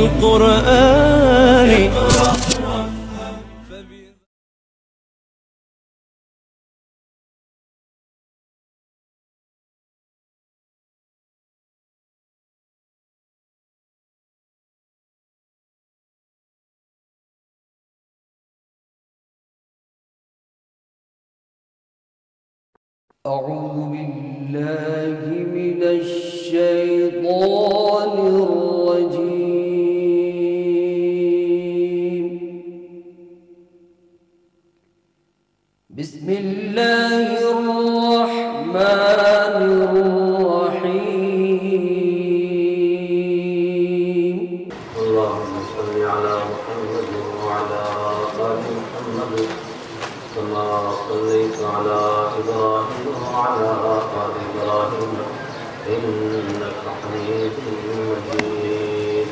القرآن. أعوذ بالله من الشيطان الرجيم. بسم الله الرحمن الرحيم. اللهم صل على محمد وعلى آل محمد كما صليت على إبراهيم وعلى آل إبراهيم إنك حميد مجيد.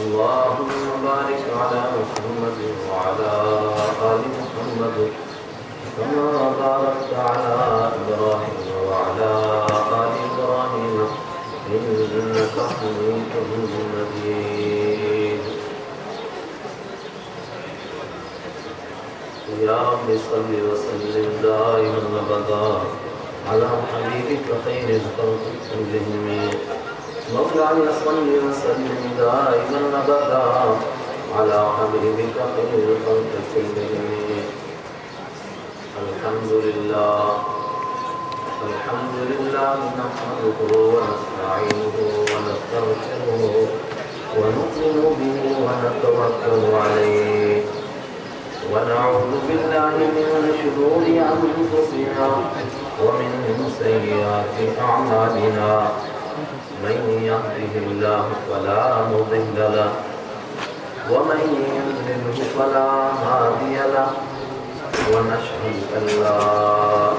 اللهم بارك على محمد وعلى آل محمد كما باركت على إبراهيم وعلى آل إبراهيم إنك حميد مجيد. يا رب صل وسلم دائما أبدا على حبيبك خير الخلق كلهم. مولاي صل وسلم دائما أبدا على حبيبك خير الخلق كلهم. الحمد لله نحمده ونستعينه ونستغفره ونؤمن به ونتوكل عليه ونعوذ بالله من شرور أنفسنا ومن سيئات أعمالنا. من يهده الله فلا مضل له ومن يضلل فلا هادي له. ونشهد أن لا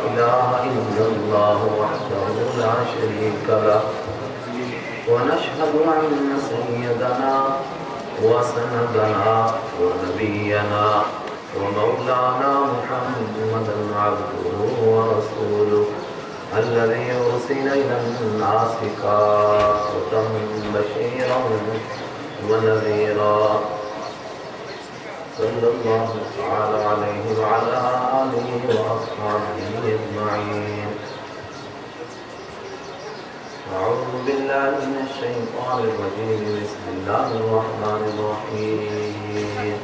إله إلا الله وحده لا شريك له. ونشهد أن سيدنا وسندنا ونبينا ومولانا محمدا عبده ورسوله الذي أرسل إلى الناس كافة بشيرا ونذيرا. صلى الله تعالى عليه وعلى آله وأصحابه أجمعين. أعوذ بالله من الشيطان الرجيم. بسم الله الرحمن الرحيم.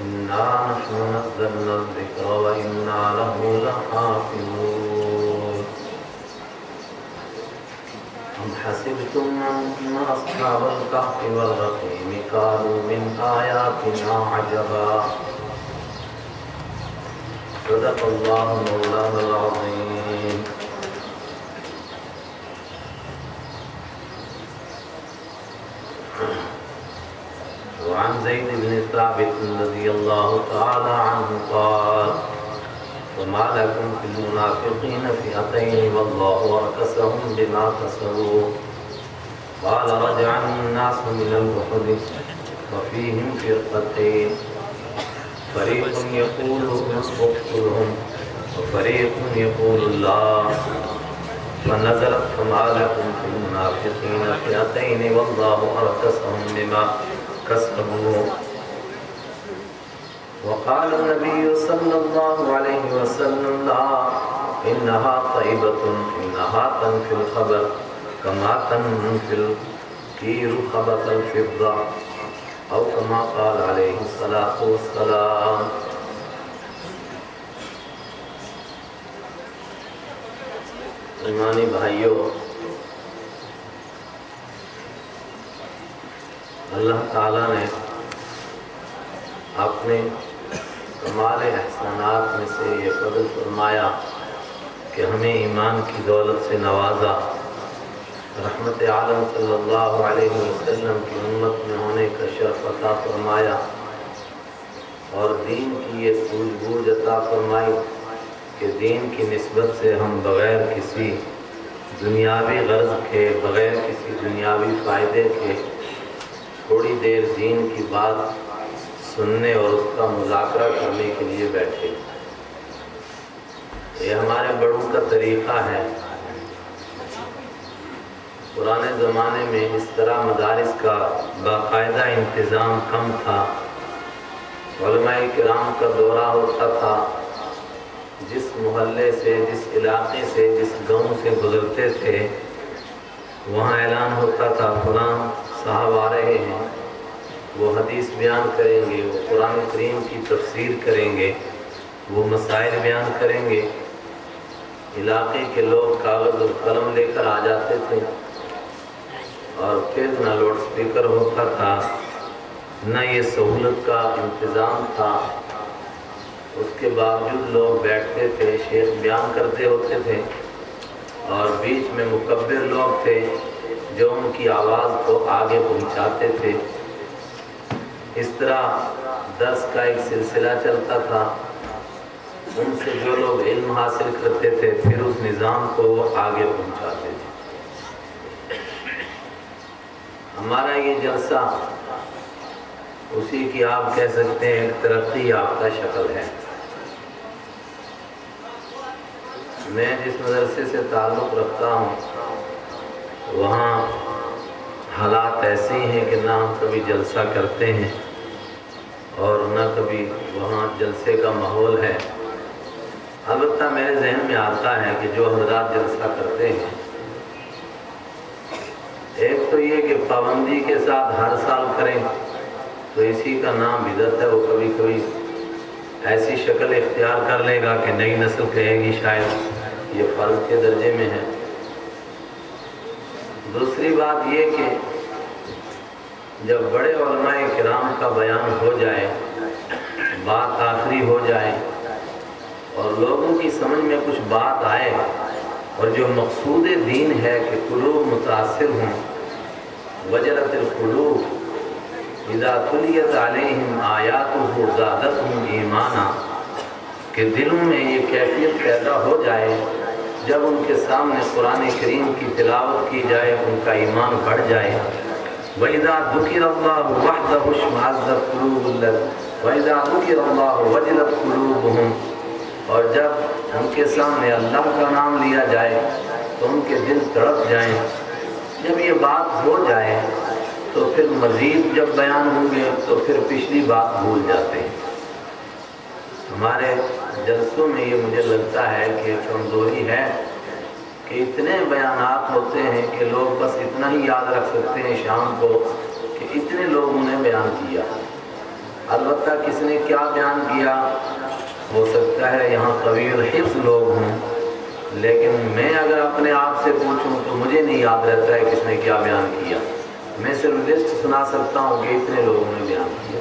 إنا نحن نزلنا الذكر وإنا له لحافظون. أم حسبتم أن أصحاب الكهف والرقيم كانوا من آياتنا عجبا. صدق الله مولانا العظيم. وعن زيد بن ثابت رضي الله تعالى عنه قال: وما لكم في المنافقين فئتين والله أركسهم بما كسبوا. قال: رجع الناس من الأحد وفيهم فرقتين، فريق يقول اقتلهم وفريق يقول لا. فنزلت: فما لكم في المنافقين فئتين والله أركسهم بما كسبوا. وقال النبي صلى الله عليه وسلم: لا، إنها طيبة، إنها تنفي الخبر كما تنفي الكير خبث الفضة، أو كما قال عليه الصلاة والسلام. ایمانی بھائیو، اللہ تعالیٰ نے اپنے کمال احسانات میں سے یہ فضل فرمایا کہ ہمیں ایمان کی دولت سے نوازا، رحمت عالم صلی اللہ علیہ وسلم کی امت میں ہونے کا شرف عطا فرمایا، اور دین کی یہ سوجھ بوجھ عطا فرمائی کہ دین کی نسبت سے ہم بغیر کسی دنیاوی غرض کے، بغیر کسی دنیاوی فائدے کے تھوڑی دیر دین کی بات سننے اور اس کا مذاکرہ کرنے کے لیے بیٹھے۔ یہ ہمارے بڑوں کا طریقہ ہے۔ پرانے زمانے میں اس طرح مدارس کا باقاعدہ انتظام کم تھا۔ علماء کرام کا دورہ ہوتا تھا، جس محلے سے، جس علاقے سے، جس گاؤں سے گزرتے تھے وہاں اعلان ہوتا تھا فلاں صاحب آ رہے ہیں، وہ حدیث بیان کریں گے، وہ قرآن کریم کی تفسیر کریں گے، وہ مسائل بیان کریں گے۔ علاقے کے لوگ کاغذ اور قلم لے کر آ جاتے تھے، اور پھر نہ لاؤڈ سپیکر ہوتا تھا، نہ یہ سہولت کا انتظام تھا۔ اس کے باوجود لوگ بیٹھتے تھے، شیخ بیان کرتے ہوتے تھے، اور بیچ میں مکبر لوگ تھے جو ان کی آواز کو آگے پہنچاتے تھے۔ اس طرح درس کا ایک سلسلہ چلتا تھا۔ ان سے جو لوگ علم حاصل کرتے تھے پھر اس نظام کو وہ آگے پہنچاتے تھے۔ ہمارا یہ جلسہ اسی کی آپ کہہ سکتے ہیں ایک ترقی یافتہ شکل ہے۔ میں جس مدرسے سے تعلق رکھتا ہوں وہاں حالات ایسے ہیں کہ نہ ہم کبھی جلسہ کرتے ہیں اور نہ کبھی وہاں جلسے کا ماحول ہے۔ البتہ میرے ذہن میں آتا ہے کہ جو حضرات جلسہ کرتے ہیں، ایک تو یہ کہ پابندی کے ساتھ ہر سال کریں تو اسی کا نام بدعت ہے۔ وہ کبھی کبھی ایسی شکل اختیار کر لے گا کہ نئی نسل کہے گی شاید یہ فرض کے درجے میں ہے۔ دوسری بات یہ کہ جب بڑے علماء کرام کا بیان ہو جائے، بات آخری ہو جائے اور لوگوں کی سمجھ میں کچھ بات آئے، اور جو مقصود دین ہے کہ قلوب متاثر ہوں، وجلت القلوب اذا تلیت علیہم آیاتہ زادتہم ایمانا، کہ دلوں میں یہ کیفیت پیدا ہو جائے جب ان کے سامنے قرآن کریم کی تلاوت کی جائے ان کا ایمان بڑھ جائے۔ وَإِذَا ذُكِرَ اللَّهُ وَحْدَهُ اشْمَأَزَّتْ قُلُوبُ وَإِذَا ذُكِرَ اللَّهُ وَجِلَتْ قُلُوبُهُمْ، اور جب ان کے سامنے اللہ کا نام لیا جائے تو ان کے دل تڑپ جائیں۔ جب یہ بات ہو جائے تو پھر مزید جب بیان ہوں گے تو پھر پچھلی بات بھول جاتے ہیں۔ ہمارے جلسوں میں یہ مجھے لگتا ہے کہ کمزوری ہے کہ اتنے بیانات ہوتے ہیں کہ لوگ بس اتنا ہی یاد رکھ سکتے ہیں شام کو کہ اتنے لوگوں نے بیان کیا۔ البتہ کس نے کیا بیان کیا ہو سکتا ہے یہاں طویل حفظ لوگ ہوں، لیکن میں اگر اپنے آپ سے پوچھوں تو مجھے نہیں یاد رہتا ہے کس نے کیا بیان کیا۔ میں صرف لسٹ سنا سکتا ہوں کہ اتنے لوگوں نے بیان کیا۔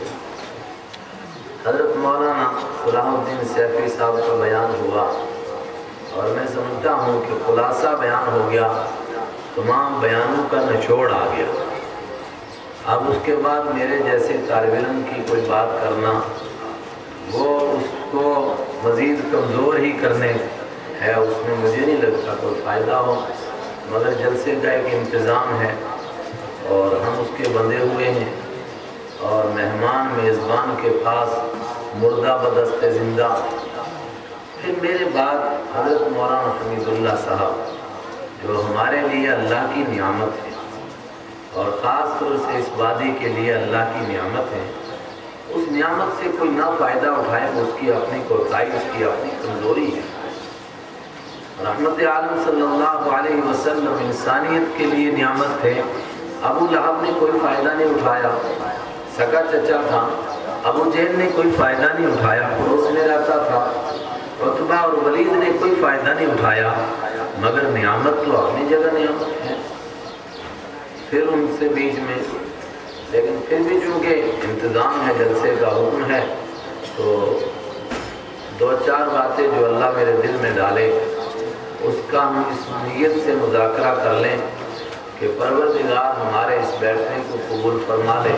حضرت مولانا صلاح الدین سیفی صاحب کا بیان ہوا اور میں سمجھتا ہوں کہ خلاصہ بیان ہو گیا، تمام بیانوں کا نچوڑ آ گیا۔ اب اس کے بعد میرے جیسے طالب علم کی کوئی بات کرنا وہ اس کو مزید کمزور ہی کرنے ہے، اس میں مجھے نہیں لگتا کوئی فائدہ ہو، مگر جلسے کا ایک انتظام ہے اور ہم اس کے بندے ہوئے ہیں، اور مہمان میزبان کے پاس مردہ بدست زندہ۔ پھر میرے بعد حضرت مولانا حمید اللہ صاحب جو ہمارے لیے اللہ کی نعمت ہے، اور خاص طور سے اس وادی کے لیے اللہ کی نعمت ہے، اس نعمت سے کوئی نہ فائدہ اٹھائے اس کی اپنی کوتاہی، اس کی اپنی کمزوری ہے۔ رحمت عالم صلی اللہ علیہ وسلم انسانیت کے لیے نعمت تھے۔ ابو لہب نے کوئی فائدہ نہیں اٹھایا، سگا چچا تھا۔ ابو جہل نے کوئی فائدہ نہیں اٹھایا، پڑوس میں رہتا تھا۔ عتبہ اور ولید نے کوئی فائدہ نہیں اٹھایا، مگر نعمت تو اپنی جگہ نعمت ہے۔ پھر ان سے بیچ میں، لیکن پھر بھی چونکہ انتظام ہے، جلسے کا حکم ہے، تو دو چار باتیں جو اللہ میرے دل میں ڈالے اس کا ہم اس نیت سے مذاکرہ کر لیں کہ پروردگار ہمارے اس بیٹھنے کو قبول فرما لے،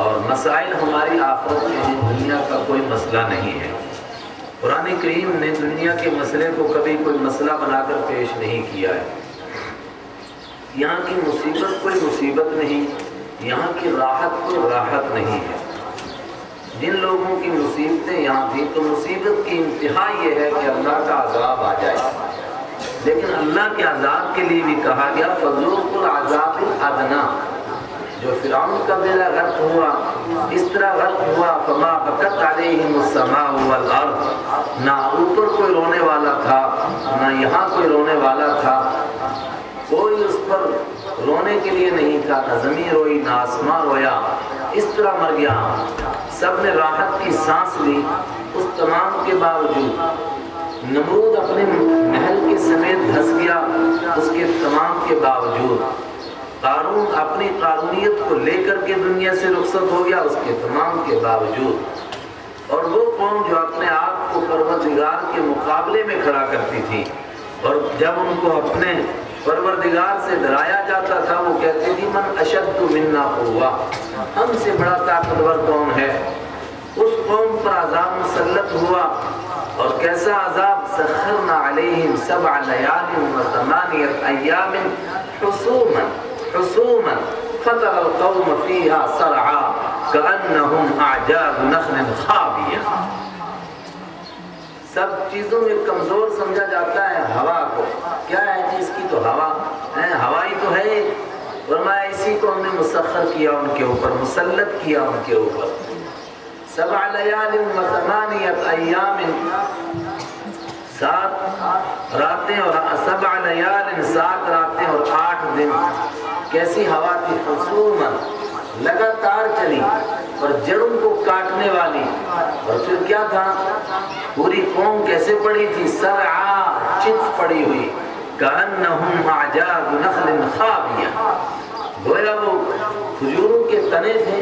اور مسائل ہماری آخرت کے ہیں، دنیا کا کوئی مسئلہ نہیں ہے۔ قرآن کریم نے دنیا کے مسئلے کو کبھی کوئی مسئلہ بنا کر پیش نہیں کیا ہے۔ یہاں کی مصیبت کوئی مصیبت نہیں، یہاں کی راحت کوئی راحت نہیں ہے۔ جن لوگوں کی مصیبتیں یہاں تھیں تو مصیبت کی انتہا یہ ہے کہ اللہ کا عذاب آ جائے، لیکن اللہ کے عذاب کے لیے بھی کہا گیا فذوقوا العذاب الادنی۔ جو فرعون کا بیڑا غرق ہوا اس طرح غرق ہوا فما بکت علیہم السماء والارض، نہ اوپر کوئی رونے والا تھا نہ یہاں کوئی رونے والا تھا، کوئی اس پر رونے کے لیے نہیں تھا، نہ زمین روئی نہ آسمان رویا، اس طرح مر گیا۔ سب نے راحت کی سانس لی، اس تمام کے باوجود نمرود اپنے محل کے سمیت دھس گیا، اس کے تمام کے باوجود قارون اپنی قارونیت کو لے کر کے دنیا سے رخصت ہو گیا، اس کے تمام کے باوجود۔ اور وہ قوم جو اپنے آپ کو پروردگار کے مقابلے میں کھڑا کرتی تھی اور جب ان کو اپنے پروردگار سے ڈرایا جاتا تھا وہ کہتی تھی من اشد منا قوہ، ہم سے بڑا طاقتور کون ہے؟ اس قوم پر عذاب مسلط ہوا، اور کیسا عذاب؟ سخرنا علیہم 7 لیال و 8 ایام حسوما فترى القوم فيها صرعا كأنهم اعجاز نخل خاوية۔ سب چیزوں میں کمزور سمجھا جاتا ہے ہوا کو، کیا ہے جی اس کی تو ہوا ہے، ہوائی تو ہے، فرمایا اسی کو ہم نے مسخر کیا ان کے اوپر، مسلط کیا ان کے اوپر۔ 7 لیال و 8 ایام، 7 راتیں اور 7 لیال 7 راتیں اور 8 دن۔ کیسی ہوا تھی؟ حسوما، لگاتار چلی اور جڑوں کو کاٹنے والی، اور پھر کیا تھا؟ پوری قوم کیسے پڑی تھی؟ سرعا، چت پڑی ہوئی، کأنہم اعجاز نخل خاویہ، گویا وہ کھجوروں کے تنے تھے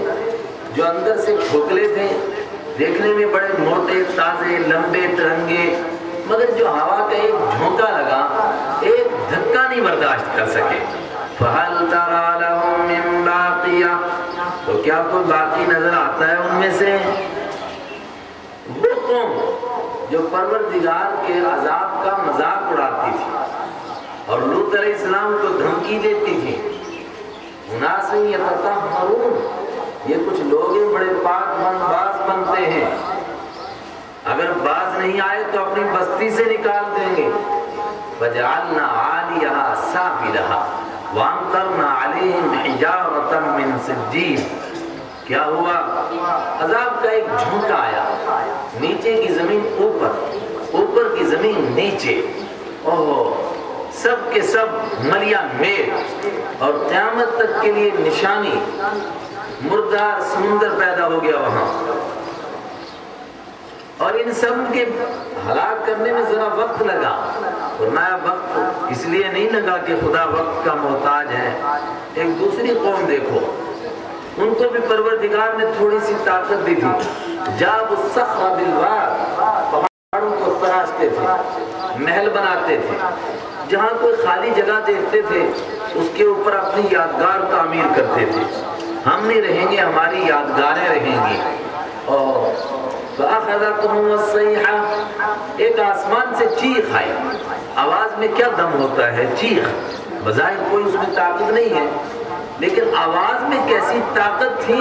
جو اندر سے کھوکھلے تھے، دیکھنے میں بڑے موٹے تازے لمبے ترنگے، مگر جو ہوا کا ایک جھونکا لگا ایک دھکا نہیں برداشت کر سکے۔ فَهَلْ تَرَى لَهُم مِّن بَاقِيَةٍ، تو کیا کوئی باقی نظر آتا ہے ان میں سے؟ وہ قوم جو پروردگار کے عذاب کا مذاق اڑاتی تھی اور لوط علیہ السلام کو دھمکی دیتی تھی، اناس یتطہرون، یہ کچھ لوگ ہیں بڑے پاک باز بنتے ہیں، اگر باز نہیں آئے تو اپنی بستی سے نکال دیں گے۔ فَجَعَلْنَا عَالِيَهَا سَافِلَهَا وَأَمْطَرْنَا عَلَيْهِمْ حِجَارَةً مِّن سِجِّيلٍ۔ کیا ہوا؟ عذاب کا ایک جھونکا آیا، نیچے کی زمین اوپر، اوپر کی زمین نیچے، سب کے سب ملیا میل، اور قیامت تک کے لیے نشانی، مردار سمندر پیدا ہو گیا وہاں۔ اور ان سب کے ہلاک کرنے میں ذرا وقت لگا، فرمایا وقت اس لیے نہیں لگا کہ خدا وقت کا محتاج ہے۔ ایک دوسری قوم دیکھو، ان کو بھی پروردگار نے تھوڑی سی طاقت دی تھی، جاب الصخر بالواد، پہاڑوں کو تراشتے تھے، محل بناتے تھے، جہاں کوئی خالی جگہ دیکھتے تھے اس کے اوپر اپنی یادگار تعمیر کرتے تھے، ہم نہیں رہیں گے ہماری یادگاریں رہیں گی۔ اور فَأَخَذَتْهُمُ الصَّيْحَةُ، ایک آسمان سے چیخ آئی، آواز میں کیا دم ہوتا ہے؟ چیخ، بظاہر کوئی اس میں طاقت نہیں ہے لیکن آواز میں کیسی طاقت تھی،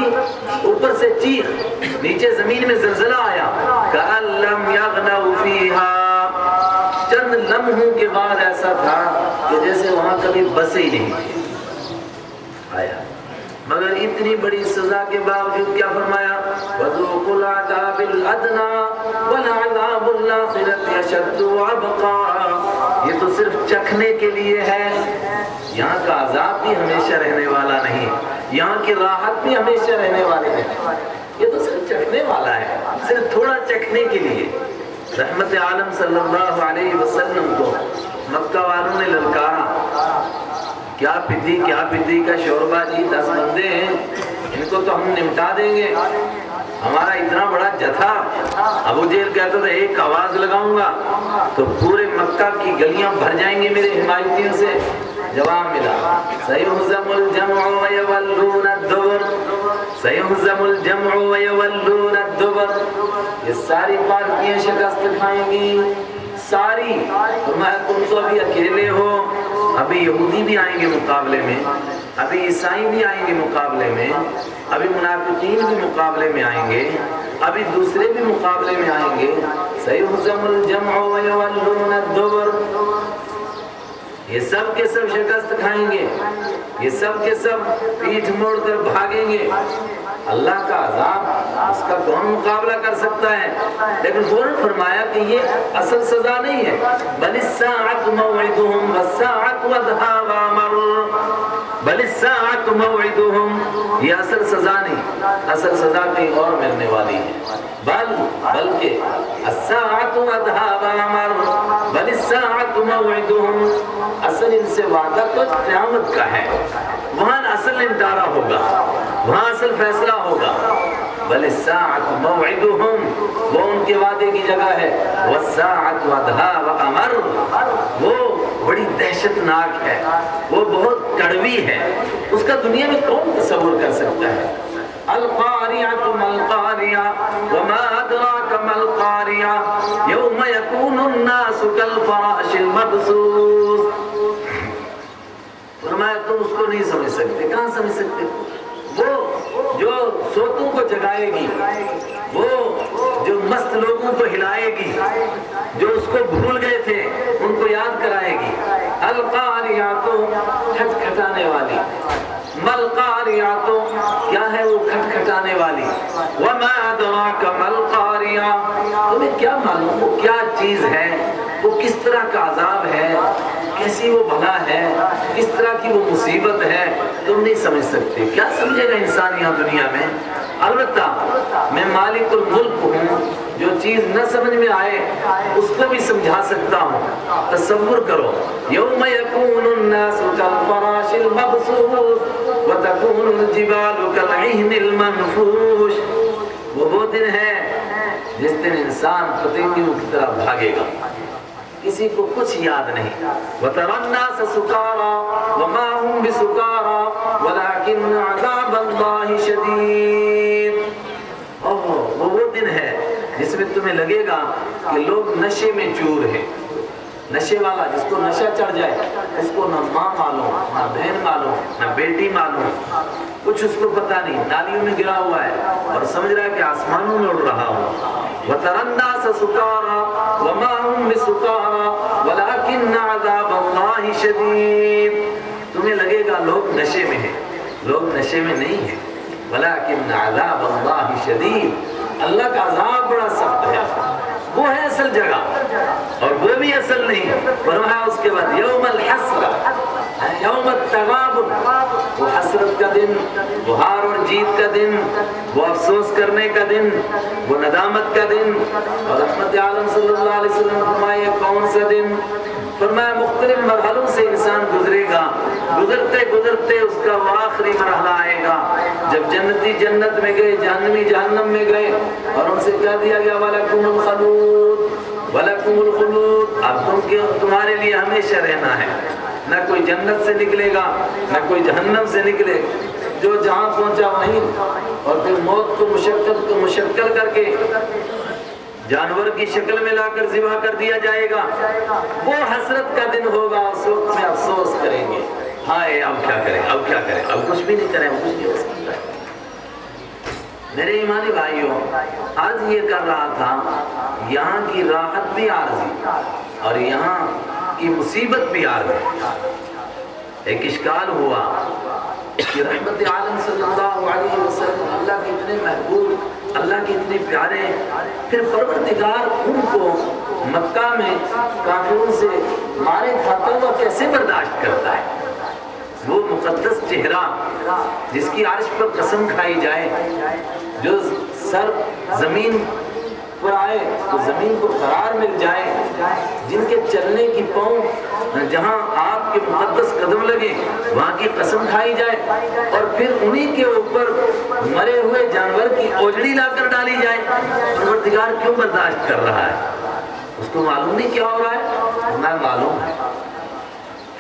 اوپر سے چیخ، نیچے زمین میں زلزلہ آیا، كَأَن لَّمْ يَغْنَوْا فِيهَا، چند لمحوں کے بعد ایسا تھا کہ جیسے وہاں کبھی بسے ہی نہیں آیا۔ مگر اتنی بڑی سزا کے باوجود کیا فرمایا؟ وَذُوقُوا الْعَذَابَ الْأَدْنَىٰ وَلَعَذَابُ الْآخِرَةِ أَشَدُّ وَأَبْقَىٰ، یہ تو صرف چکھنے کے لیے ہے، یہاں کا عذاب بھی ہمیشہ رہنے والا نہیں، یہاں کی راحت بھی ہمیشہ رہنے والی نہیں، یہ تو صرف چکھنے والا ہے، صرف تھوڑا چکھنے کے لیے۔ رحمت عالم صلی اللہ علیہ وسلم کو مکہ والوں نے للکارا، کیا پدی کا شوربہ جی، 10 بندے ہیں، ان کو تو ہم نمٹا دیں گے، ہمارا اتنا بڑا جتھا۔ ابو جہل کہتا تھا ایک آواز لگاؤں گا تو پورے مکہ کی گلیاں بھر جائیں گے میرے حمایتیوں سے۔ جواب ملا سَيُهْزَمُ الْجَمْعُ وَيَوَلُّونَ الدُّبُرَ، سَيُهْزَمُ الْجَمْعُ وَيَوَلُّونَ الدُّبُرَ، یہ ساری پارٹیاں شکست کھائیں گی، ساری۔ فرمایا تم تو ابھی اکیلے ہو، ابھی یہودی بھی آئیں گے مقابلے میں، ابھی عیسائی بھی آئیں گے مقابلے میں، ابھی منافقین بھی مقابلے میں آئیں گے، ابھی دوسرے بھی مقابلے میں آئیں گے۔ سَيُهْزَمُ الْجَمْعُ وَيُوَلُّونَ الدُّبُرَ، یہ سب کے سب شکست کھائیں گے، یہ سب کے سب پیٹھ موڑ کر بھاگیں گے۔ اللہ کا عذاب، اس کا کون مقابلہ کر سکتا ہے؟ لیکن فوراً فرمایا کہ یہ اصل سزا نہیں ہے۔ بَلِ السَّاعَةُ مَوْعِدُهُمْ وَالسَّاعَةُ أَدْهَىٰ وَأَمَرُّ، بَلِ السَّاعَةُ مَوْعِدُهُمْ، یہ اصل سزا نہیں، اصل سزا کہیں اور ملنے والی ہے۔ بلکہ السَّاعَةُ أَدْهَىٰ وَأَمَرُّ، بَلِ السَّاعَةُ مَوْعِدُهُمْ، اصل ان سے وعدہ تو قیامت کا ہے، وہاں اصل نمٹارا ہوگا، وہاں اصل فیصلہ ہوگا۔ بل الساعۃ موعدہم، وہ ان کے وعدے کی جگہ ہے، والساعۃ أدہیٰ وأمر، وہ بڑی دہشت ناک ہے، وہ بہت کڑوی ہے، اس کا دنیا میں کون تصور کر سکتا ہے؟ القاریۃ ما القاریۃ وما ادراک ما القاریۃ یوم یکون الناس کالفراش المبثوث۔ فرمایا تم اس کو نہیں سمجھ سکتے، کہاں سمجھ سکتے؟ وہ جو سوتوں کو جگائے گی، وہ جو مست لوگوں کو ہلائے گی، جو اس کو بھول گئے تھے ان کو یاد کرائے گی۔ القاریۃ کھٹکھٹانے والی، ملقاریۃ کیا ہے وہ کھٹکھٹانے والی، وما ادراک ما القاریۃ، تمہیں کیا معلوم وہ کیا چیز ہے، وہ کس طرح کا عذاب ہے، کیسی وہ بلا ہے، کس طرح کی وہ مصیبت ہے، تم نہیں سمجھ سکتے۔ کیا سمجھے گا انسان یہاں دنیا میں؟ البتہ میں مالک الملک ہوں، جو چیز نہ سمجھ میں آئے اس کو بھی سمجھا سکتا ہوں۔ تصور کرو، یوم یکون الناس کالفراش المبثوث وتکون الجبال کالعہن المنفوش، وہ دن ہے جس دن انسان پتنگیوں کی طرح بھاگے گا، کسی کو کچھ یاد نہیں۔ وَتَرَى النَّاسَ سُكَارَىٰ وَمَا هُمْ بِسُكَارَىٰ وَلَٰكِنَّ عَذَابَ اللَّهِ شَدِيدٌ، وہ دن ہے جس میں تمہیں لگے گا کہ لوگ نشے میں چور ہیں۔ نشے والا، جس کو نشہ چڑھ جائے اس کو نہ ماں معلوم، نہ بہن معلوم، نہ بیٹی معلوم، کچھ اس کو پتہ نہیں، نالیوں میں گرا ہوا ہے اور سمجھ رہا ہے کہ آسمانوں میں اڑ رہا ہوں۔ وَتَرَى النَّاسَ سُكَارَىٰ وَمَا هُمْ بِسُكَارَىٰ وَلَٰكِنَّ عَذَابَ اللَّهِ شَدِيدٌ، تمہیں لگے گا لوگ نشے میں ہیں، لوگ نشے میں نہیں ہیں۔ وَلَٰكِنَّ عَذَابَ اللَّهِ شَدِيدٌ، اللہ کا عذاب بڑا سخت ہے، وہ ہے اصل جگہ، اور وہ بھی اصل نہیں۔ فرمایا اس کے بعد یوم الحسرہ، یوم التغابن، وہ حسرت کا دن، وہ ہار اور جیت کا دن، وہ افسوس کرنے کا دن، وہ ندامت کا دن۔ اور رحمت عالم صلی اللہ علیہ وسلم نے فرمایا کون سا دن؟ فرمایا مختلف مرحلوں سے انسان گزرے گا، گزرتے گزرتے اس کا وہ آخری مرحلہ آئے گا جب جنتی جنت میں گئے، جہنمی جہنم میں گئے، اور ان سے کیا دیا گیا؟ وَلَكُمُ الْخَلُودُ وَلَكُمُ الْخُلُودُ، اب تمہارے لیے ہمیشہ رہنا ہے، نہ کوئی جنت سے نکلے گا نہ کوئی جہنم سے نکلے، جو جہاں پہنچا وہیں، اور پھر موت کو مشکل کر کے جانور کی شکل میں لا کر ذبح کر دیا جائے گا۔ وہ حسرت کا دن ہوگا، اس وقت میں افسوس کریں گے، ہائے اب کیا کریں، اب کیا کریں، اب کچھ بھی نہیں کریں، اب کچھ نہیں ہو سکتا ہے۔ میرے ایمانی بھائیوں، آج یہ کر رہا تھا، یہاں کی راحت بھی عارضی اور یہاں کی مصیبت بھی عارضی۔ ایک اشکال ہوا کہ رحمت عالم صلی اللہ علیہ وسلم اللہ کے اتنے محبوب، اللہ کے اتنے پیارے، پھر پروردگار ان کو مکہ میں کافروں سے مارے کھاتا ہوا کیسے برداشت کرتا ہے؟ وہ مقدس چہرہ جس کی عرش پر قسم کھائی جائے، جو سر زمین پر آئے تو زمین کو قرار مل جائے، جن کے چلنے کی پاؤں جہاں آپ کے مقدس قدم لگے وہاں کی قسم کھائی جائے، اور پھر انہی کے اوپر مرے ہوئے جانور کی اوجڑی لا کر ڈالی جائے، پروردگار کیوں برداشت کر رہا ہے؟ اس کو معلوم نہیں کیا ہو رہا ہے؟ میں معلوم ہے۔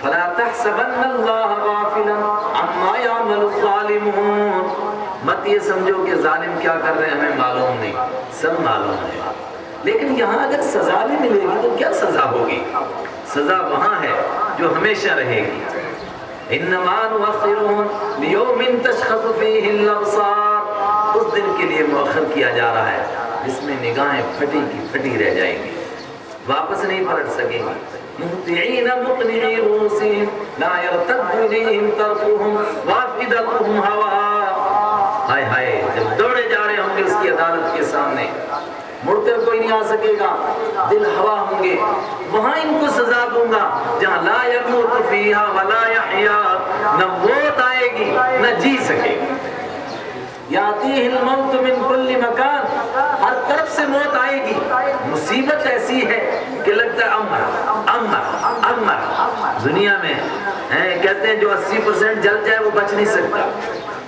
فَلَا تَحْسَبَنَّ اللَّهَ غَافِلًا عَمَّا يَعْمَلُ الظَّالِمُونَ، مت یہ سمجھو کہ ظالم کیا کر رہے ہیں ہمیں معلوم نہیں، سب معلوم ہے۔ لیکن یہاں اگر سزا بھی ملے گی تو کیا سزا ہوگی؟ سزا وہاں ہے جو ہمیشہ رہے گی۔ انما نؤخرهم لیوم تشخص فیہ الابصار، اس دن کے لیے مؤخر کیا جا رہا ہے جس میں نگاہیں پھٹی کی پھٹی رہ جائیں گی، واپس نہیں پلٹ سکیں گی۔ مہطعین مقنعی رؤوسہم لا یرتد الیہم طرفہم وافئدتہم ہواء، ہائے ہائے جب دوڑے جا رہے ہوں گے اس کی عدالت کے سامنے، مڑ کر کوئی نہیں آ سکے گا، دل ہوا ہوں گے، وہاں ان کو سزا دوں گا جہاں لا یموت فیہا ولا یحیا، نہ موت آئے گی نہ جی سکے گی۔ یاتیہ الموت من کل مکان، ہر طرف سے موت آئے گی، مصیبت ایسی ہے کہ لگتا ہے امر دنیا میں کہتے ہیں جو 80% جل جائے وہ بچ نہیں سکتا،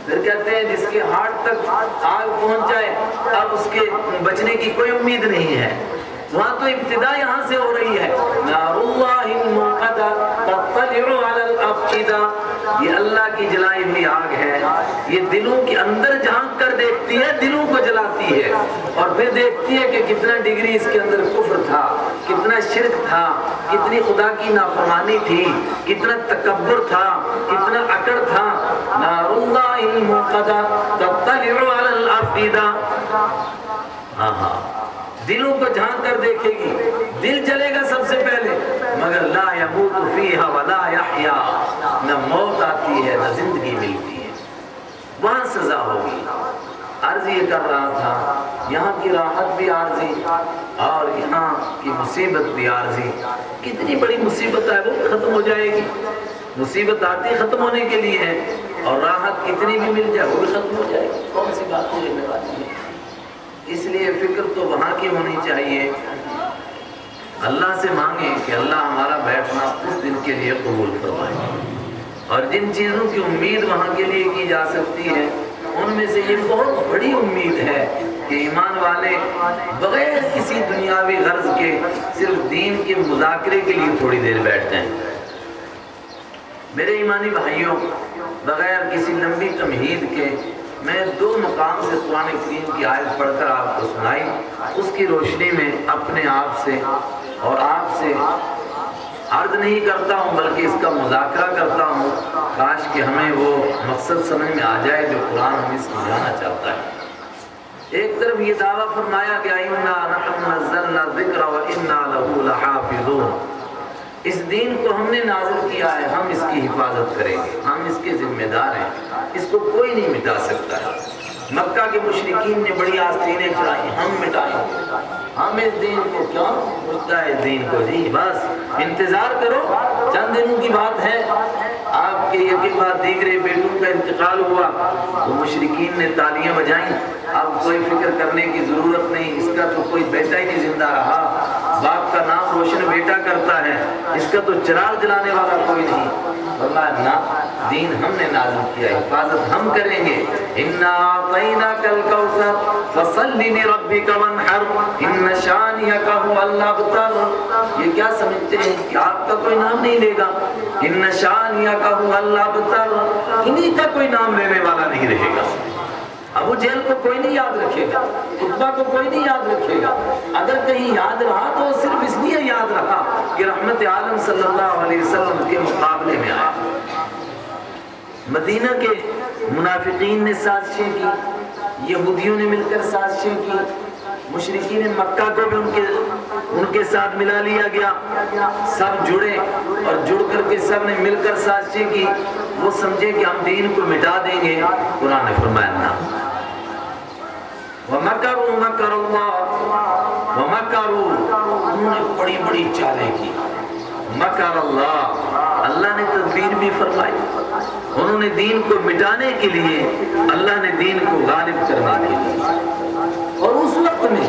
پھر کہتے ہیں جس کے ہارٹ تک آگ پہنچ جائے اب اس کے بچنے کی کوئی امید نہیں ہے، وہاں تو ابتدا یہاں سے ہو رہی ہے۔ نار اللہ الموقدہ تطلع علی الافئدہ، یہ اللہ کی جلائی ہوئی آگ ہے، یہ دلوں کے اندر جھانک کر دیکھتی ہے، دلوں کو جلاتی ہے، اور پھر دیکھتی ہے کہ کتنا ڈگری اس کے اندر کفر تھا، کتنا شرک تھا، کتنی خدا کی نافرمانی تھی، کتنا تکبر تھا، کتنا اکڑ تھا۔ نار اللہ الموقدہ تطلع علی الافئدہ، دلوں کو جھانک کر دیکھے گی، دل جلے گا سب سے پہلے، مگر لا یموت فیہا ولا یحیا، نہ موت آتی ہے نہ زندگی ملتی ہے، وہاں سزا ہوگی۔ عرض یہ کر رہا تھا یہاں کی راحت بھی عارضی اور یہاں کی مصیبت بھی عارضی، کتنی بڑی مصیبت ہے وہ ختم ہو جائے گی، مصیبت آتی ختم ہونے کے لیے ہے، اور راحت کتنی بھی مل جائے وہ بھی ختم ہو جائے گی، کون سی بات لینے والی ہے؟ اس لیے فکر تو وہاں کی ہونی چاہیے، اللہ سے مانگیں کہ اللہ ہمارا بیٹھنا اس دن کے لیے قبول فرمائے، اور جن چیزوں کی امید وہاں کے لیے کی جا سکتی ہے ان میں سے یہ بہت بڑی امید ہے کہ ایمان والے بغیر کسی دنیاوی غرض کے صرف دین کے مذاکرے کے لیے تھوڑی دیر بیٹھ جائیں۔ میرے ایمانی بھائیوں، بغیر کسی لمبی تمہید کے میں 2 مقام سے قرآن کریم کی آیت پڑھ کر آپ کو سنائی، اس کی روشنی میں اپنے آپ سے اور آپ سے عرض نہیں کرتا ہوں بلکہ اس کا مذاکرہ کرتا ہوں، کاش کہ ہمیں وہ مقصد سمجھ میں آ جائے جو قرآن ہمیں سمجھانا چاہتا ہے۔ ایک طرف یہ دعویٰ فرمایا کہ اِنَّا نَحْنُ نَزَّلْنَا الذِّكْرَ وَإِنَّا لَهُ لَحَافِظُونَ، اس دین کو ہم نے نازل کیا ہے، ہم اس کی حفاظت کریں گے، ہم اس کے ذمہ دار ہیں، اس کو کوئی نہیں مٹا سکتا ہے۔ مکہ کے مشرکین نے بڑی آستینیں چڑھائیں، ہم مٹائیں گے، ہم اس دین کو کیا مٹتا ہے اس دین کو، جی بس انتظار کرو، چند دنوں کی بات ہے۔ آپ کے ایک بعد دیگرے بیٹوں کا انتقال ہوا، وہ مشرکین نے تالیاں بجائیں، اب کوئی فکر کرنے کی ضرورت نہیں، اس کا تو کوئی بیٹا ہی نہیں زندہ رہا، باپ کا نام روشن بیٹا کرتا ہے، اس کا تو چراغ جلانے والا کوئی نہیں۔ اللہ نہ، دین ہم نے نازل کیا، حفاظت ہم کریں گے۔ اِنَّا أَعْطَيْنَاكَ الْكَوْثَرَ فَصَلِّ لِرَبِّكَ وَانْحَرْ إِنَّ شَانِئَكَ هُوَ الْأَبْتَرُ، یہ کیا سمجھتے ہیں کہ آپ کا کوئی نام نہیں لے گا؟ إِنَّ شَانِئَكَ هُوَ الْأَبْتَرُ، انہی کا کوئی نام لینے والا نہیں رہے گا۔ ابو جہل کو کوئی نہیں یاد رکھے گا، عتبہ کو کوئی نہیں یاد رکھے گا، اگر کہیں یاد رہا تو صرف اس لیے یاد رہا کہ رحمت عالم صلی اللہ علیہ وسلم کے مقابلے میں آیا۔ مدینہ کے منافقین نے سازشیں کی، یہودیوں نے مل کر سازشیں کی، مشرکین مکہ کو بھی ان کے ساتھ ملا لیا گیا، سب جڑے اور جڑ کر کے سب نے مل کر سازشیں کی، وہ سمجھے کہ ہم دین کو مٹا دیں گے۔ قرآن نے فرمایا نہ، وَمَكَرُوا مَكَرَ اللَّهِ وَمَكَرُوا، انہوں نے بڑی بڑی چالیں کی، مکر اللہ، اللہ نے تدبیر بھی فرمائی، انہوں نے دین کو مٹانے کے لیے، اللہ نے دین کو غالب کرنے کے لیے، اور اس وقت میں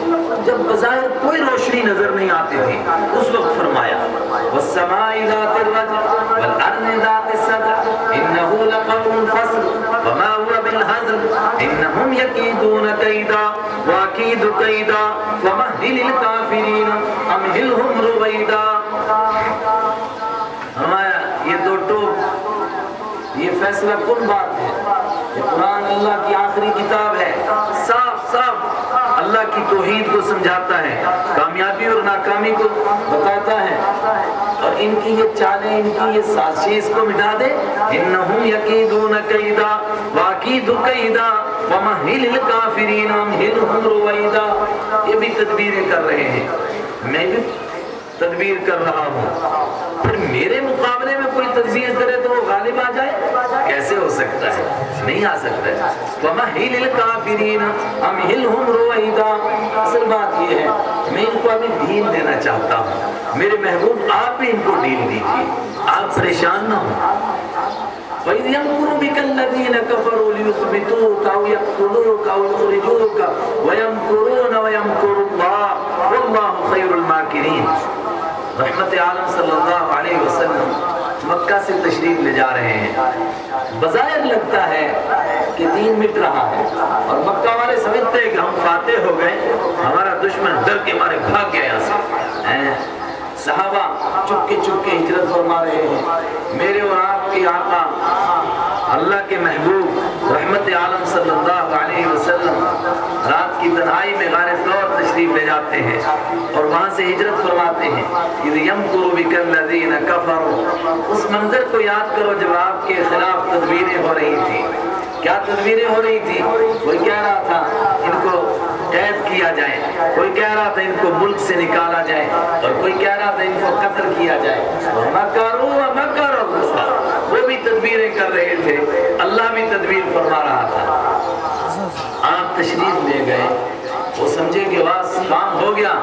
جب بظاہر کوئی روشنی نظر نہیں آتی تھی اس وقت فرمایا وَالسَّمَاءِ ذَاتِ الرَّجْعِ وَالْأَرْضِ ذَاتِ الصَّدْعِ إِنَّهُ لَقَوْلٌ فَصْلٌ وَمَا هُوَ بِالْهَزْلِ إِنَّهُمْ يَكِيدُونَ كَيْدًا وَأَكِيدُ كَيْدًا فَمَهِّلِ الْكَافِرِينَ أَمْهِلْهُمْ رُوَيْدًا۔ فرمایا یہ دو ٹوک، یہ فیصلہ کن بات ہے، یہ قرآن اللہ کی آخری کتاب ہے، صاف صاف اللہ کی توحید کو سمجھاتا ہے، کامیابی اور ناکامی کو بتاتا ہے، اور ان کی یہ چالیں، ان کی یہ سازشیں اس کو مٹا دے. انہم یکیدون کیدا واکید کیدا ومہل الکافرین امہلہم رویدا. یہ بھی تدبیریں کر رہے ہیں، میں بھی تدبیر کر رہا ہوں. پھر میرے مقابلے میں کوئی تدبیر کرے تو وہ غالب آ جائے؟ کیسے ہو سکتا ہے؟ نہیں آ سکتا ہے. وَمَحِلِ الْكَافِرِينَ أَمْهِلْهُمْ رُوَيْدًا. اصل بات یہ ہے میں ان کو ابھی ڈھیل دینا چاہتا ہوں. میرے محبوب آپ بھی ان کو ڈھیل دیجیے، آپ پریشان نہ ہوں. وَإِذْ يَمْكُرُ بِكَ الَّذِينَ كَفَرُوا لِيُثْبِتُوكَ أَوْ يَقْتُلُوكَ أَوْ يُخْرِجُوكَ وَيَمْكُرُونَ وَيَمْكُرُ اللَّهُ وَاللَّهُ خَيْرُ الْمَاكِرِينَ. رحمت عالم صلی اللہ علیہ وسلم مکہ سے تشریف لے جا رہے ہیں. بظاہر لگتا ہے کہ دین مٹ رہا ہے اور مکہ والے سمجھتے ہیں کہ ہم فاتح ہو گئے، ہمارا دشمن ڈر کے مارے بھاگ گیا یہاں سے. صحابہ چپکے چپکے ہجرت فرما رہے ہیں. میرے اور آپ کے آقا اللہ کے محبوب رحمت عالم صلی اللہ علیہ وسلم رات کی تنہائی میں غار ثور تشریف لے جاتے ہیں اور وہاں سے ہجرت فرماتے ہیں. اذ یمکر بک الذین کفروا. اس منظر کو یاد کرو جب آپ کے خلاف تدبیریں ہو رہی تھی. کیا تدبیریں ہو رہی تھی؟ کوئی کہہ رہا تھا ان کو قید کیا جائے، کوئی کہہ رہا تھا ان کو ملک سے نکالا جائے، اور کوئی کہہ رہا تھا ان کو قتل کیا جائے. وَمَكَرُوا وَمَكَرَ اللَّهُ. وہ بھی تدبیریں کر رہے تھے، اللہ بھی تدبیر فرما رہا تھا. آپ تشریف لے گئے، وہ سمجھے کہ بس کام ہو گیا.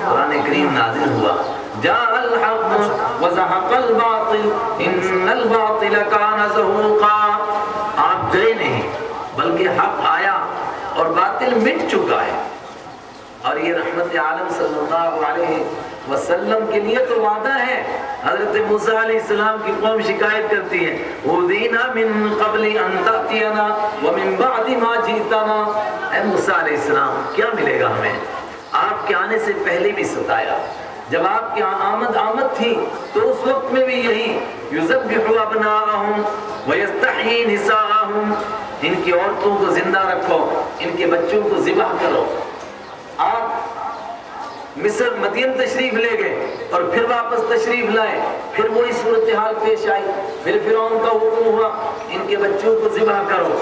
قرآن کریم نازل ہوا. جاء الحق وزهق الباطل ان الباطل كان زهوقا. آپ گئے نہیں بلکہ حق آیا اور باطل مٹ چکا ہے. اور یہ رحمت عالم صلی اللہ علیہ وسلم کے لیے تو وعدہ ہے. حضرت موسیٰ علیہ السلام کی قوم شکایت کرتی ہے اُوذِينَا مِن قَبْلِ أَن تَأْتِيَنَا وَمِن بَعْدِ مَا جِئْتَنَا. اے موسیٰ علیہ السلام کیا ملے گا ہمیں؟ آپ کے آنے سے پہلے بھی ستایا. جب آپ کی آمد تھی تو اس وقت میں بھی یہی یُذَبِّحُ أَبْنَاءَهُمْ وَيَسْتَحْيِي نِسَاءَهُمْ. ان کی عورتوں کو زندہ رکھو، ان کے بچوں کو ذبح کرو. آپ مصر مدین تشریف لے گئے اور پھر واپس تشریف لائے، پھر وہی صورتحال پیش آئی. پھر فرعون کا حکم ہوا ان کے بچوں کو ذبح کرو،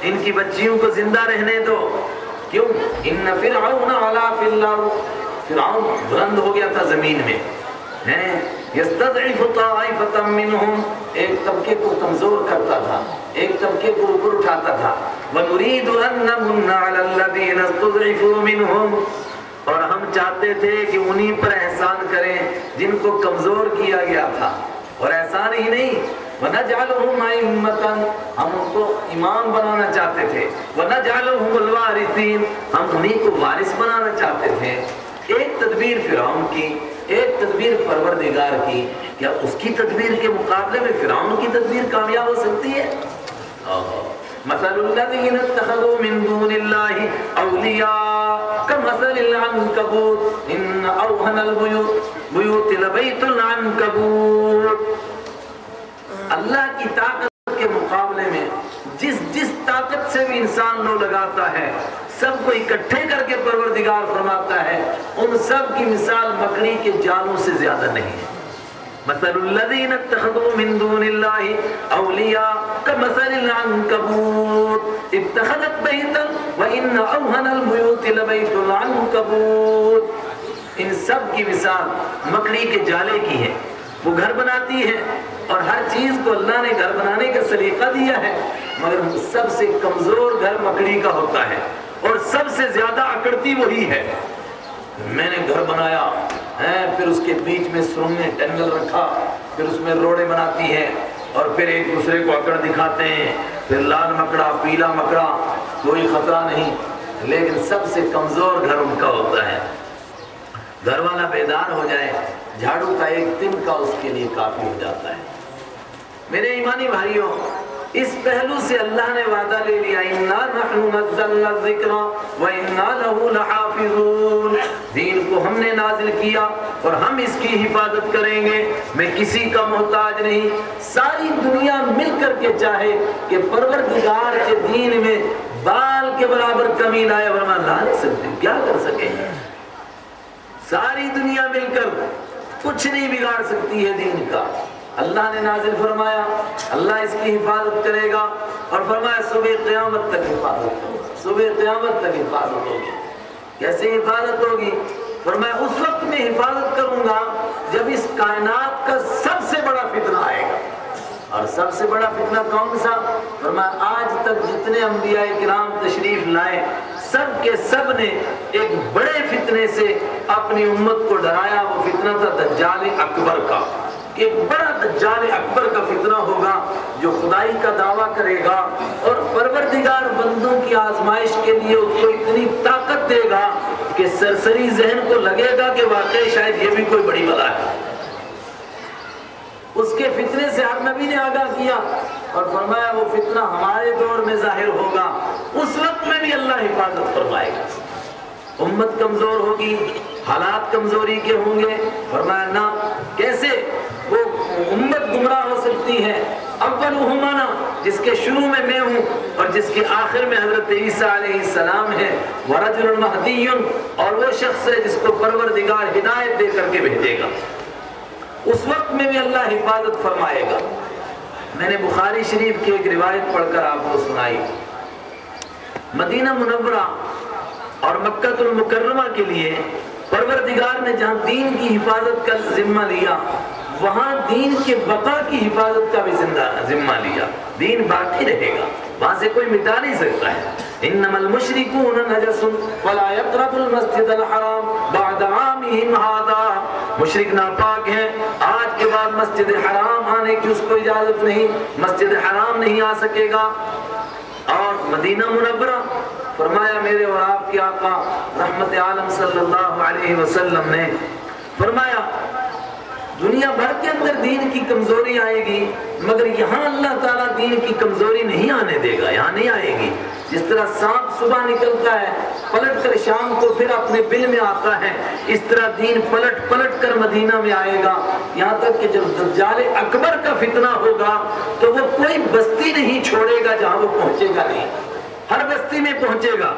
ان کی بچیوں کو زندہ رہنے دو. کیوں؟ ان فرعون علا فی الارض. فرعون بلند ہو گیا تھا زمین میں. یستضعف طائفۃ منہم. ایک طبقے کو کمزور کرتا تھا، ایک طبقے کو اوپر اٹھاتا تھا. وَنُرِيدُ أَن نَّمُنَّ عَلَى الَّذِينَ اسْتُضْعِفُوا مِنْهُمْ. اور ہم چاہتے تھے کہ انہی پر احسان کریں جن کو کمزور کیا گیا تھا. اور احسان ہی نہیں، وَنَجْعَلُهُمْ أَئِمَّةً. ہم ان کو امام بنانا چاہتے تھے. وَنَجْعَلُهُمُ الْوَارِثِينَ. ہم انہی کو وارث بنانا چاہتے تھے. ایک تدبیر فرعون کی، ایک تدبیر پروردگار کی. کیا اس کی تدبیر کے مقابلے میں فرعون کی تدبیر کامیاب ہو سکتی ہے؟ مثل الذین اتخذوا من دون اللہ اولیاء کمثل العنکبوت ان اوہن البیوت لبیت العنکبوت. اللہ کی طاقت کے مقابلے میں جس طاقت سے بھی انسان لو لگاتا ہے، سب کو اکٹھے کر کے پروردگار فرماتا ہے، ان سب کی مثال مکڑی کے جالوں سے زیادہ نہیں ہے. مثل الذین اتخذوا من دون اللہ اولیاء کمثل العنکبوت اتخذت بیتا وان اوہن البیوت لبیت العنکبوت. ان سب کی مثال مکڑی کے جالے کی ہے. وہ گھر بناتی ہے اور ہر چیز کو اللہ نے گھر بنانے کا سلیقہ دیا ہے، مگر سب سے کمزور گھر مکڑی کا ہوتا ہے اور سب سے زیادہ اکڑتی وہی ہے. میں نے گھر بنایا پھر اس کے بیچ میں سرنگیں ٹینگل رکھا، پھر اس میں روڑے بناتی ہے اور پھر ایک دوسرے کو اکڑ دکھاتے ہیں. پھر لال مکڑا، پیلا مکڑا، کوئی خطرہ نہیں، لیکن سب سے کمزور گھر ان کا ہوتا ہے. گھر والا بیدار ہو جائے، جھاڑو کا ایک دن کا اس کے لیے کافی ہو جاتا ہے. میرے ایمانی بھائیوں، اس پہلو سے اللہ نے وعدہ لے لیا اِنَّا نَحْنُ نَزَّلْنَا الذِّكْرَ وَإِنَّا لَهُ لَحَافِظُونَ. دین کو ہم نے نازل کیا اور ہم اس کی حفاظت کریں گے. میں کسی کا محتاج نہیں. ساری دنیا مل کر کے چاہے کہ پروردگار کے دین میں بال کے برابر کمی لائے، ورنہ لا نہیں سکتے. کیا کر سکیں؟ ساری دنیا مل کر کچھ نہیں بگاڑ سکتی ہے دین کا۔ اللہ نے نازل فرمایا اللہ اس کی حفاظت کرے گا، اور فرمایا صبح قیامت تک حفاظت ہوگا، صبح قیامت تک حفاظت ہوگی۔ کیسے حفاظت ہوگی؟ فرمایا اس وقت میں حفاظت کروں گا جب اس کائنات کا سب سے بڑا فتنہ آئے گا۔ اور سب سے بڑا فتنہ کون سا؟ فرمایا آج تک جتنے انبیاء کرام تشریف لائے سب کے سب نے ایک بڑے فتنے سے اپنی امت کو ڈرایا، وہ فتنہ تھا دجال اکبر کا۔ ایک بڑا دجال اکبر کا فتنہ ہوگا جو خدائی کا دعویٰ کرے گا، اور پروردگار بندوں کی آزمائش کے لیے اس کو اتنی طاقت دے گا کہ سرسری ذہن کو لگے گا کہ واقعی شاید یہ بھی کوئی بڑی بلا ہے۔ اس کے فتنے سے ہر نبی نے آگاہ کیا اور فرمایا وہ فتنہ ہمارے دور میں ظاہر ہوگا، اس وقت میں بھی اللہ حفاظت فرمائے گا۔ امت کمزور ہوگی، حالات کمزوری کے ہوں گے، فرمایا نہ، کیسے وہ امت گمراہ ہو سکتی ہے؟ اولہما، جس کے شروع میں میں ہوں اور جس کے آخر میں حضرت عیسیٰ علیہ السلام ہے، ورجل مہدی، اور وہ شخص ہے جس کو پروردگار ہدایت دے کر کے بھیجے گا۔ اس وقت میں بھی اللہ حفاظت فرمائے گا۔ میں نے بخاری شریف کی ایک روایت پڑھ کر آپ کو سنائی۔ مدینہ منورہ اور مکہ المکرمہ کے لیے پروردگار نے جہاں دین کی حفاظت کا ذمہ لیا، وہاں دین کے بقا کی حفاظت کا بھی ذمہ لیا۔ دین باقی رہے گا، وہاں سے کوئی مٹا نہیں سکتا ہے۔ انما المشرکون نجس فلا يقربوا المسجد الحرام بعد عامهم هذا، مشرک ناپاک ہیں، آج کے بعد مسجد حرام آنے کی اس کو اجازت نہیں، مسجد حرام نہیں آ سکے گا۔ اور مدینہ منورہ، فرمایا میرے اور آپ کے آقا رحمت عالم صلی اللہ علیہ وسلم نے فرمایا دنیا بھر کے اندر دین کی کمزوری آئے گی، مگر یہاں اللہ تعالیٰ دین کی کمزوری نہیں آنے دے گا، یہاں نہیں آئے گی۔ جس طرح سانپ صبح نکلتا ہے پلٹ کر شام کو پھر اپنے بل میں آتا ہے، اس طرح دین پلٹ پلٹ کر مدینہ میں آئے گا، یہاں تک کہ جب دجال اکبر کا فتنہ ہوگا تو وہ کوئی بستی نہیں چھوڑے گا جہاں وہ پہنچے گا نہیں، ہر بستی میں پہنچے گا۔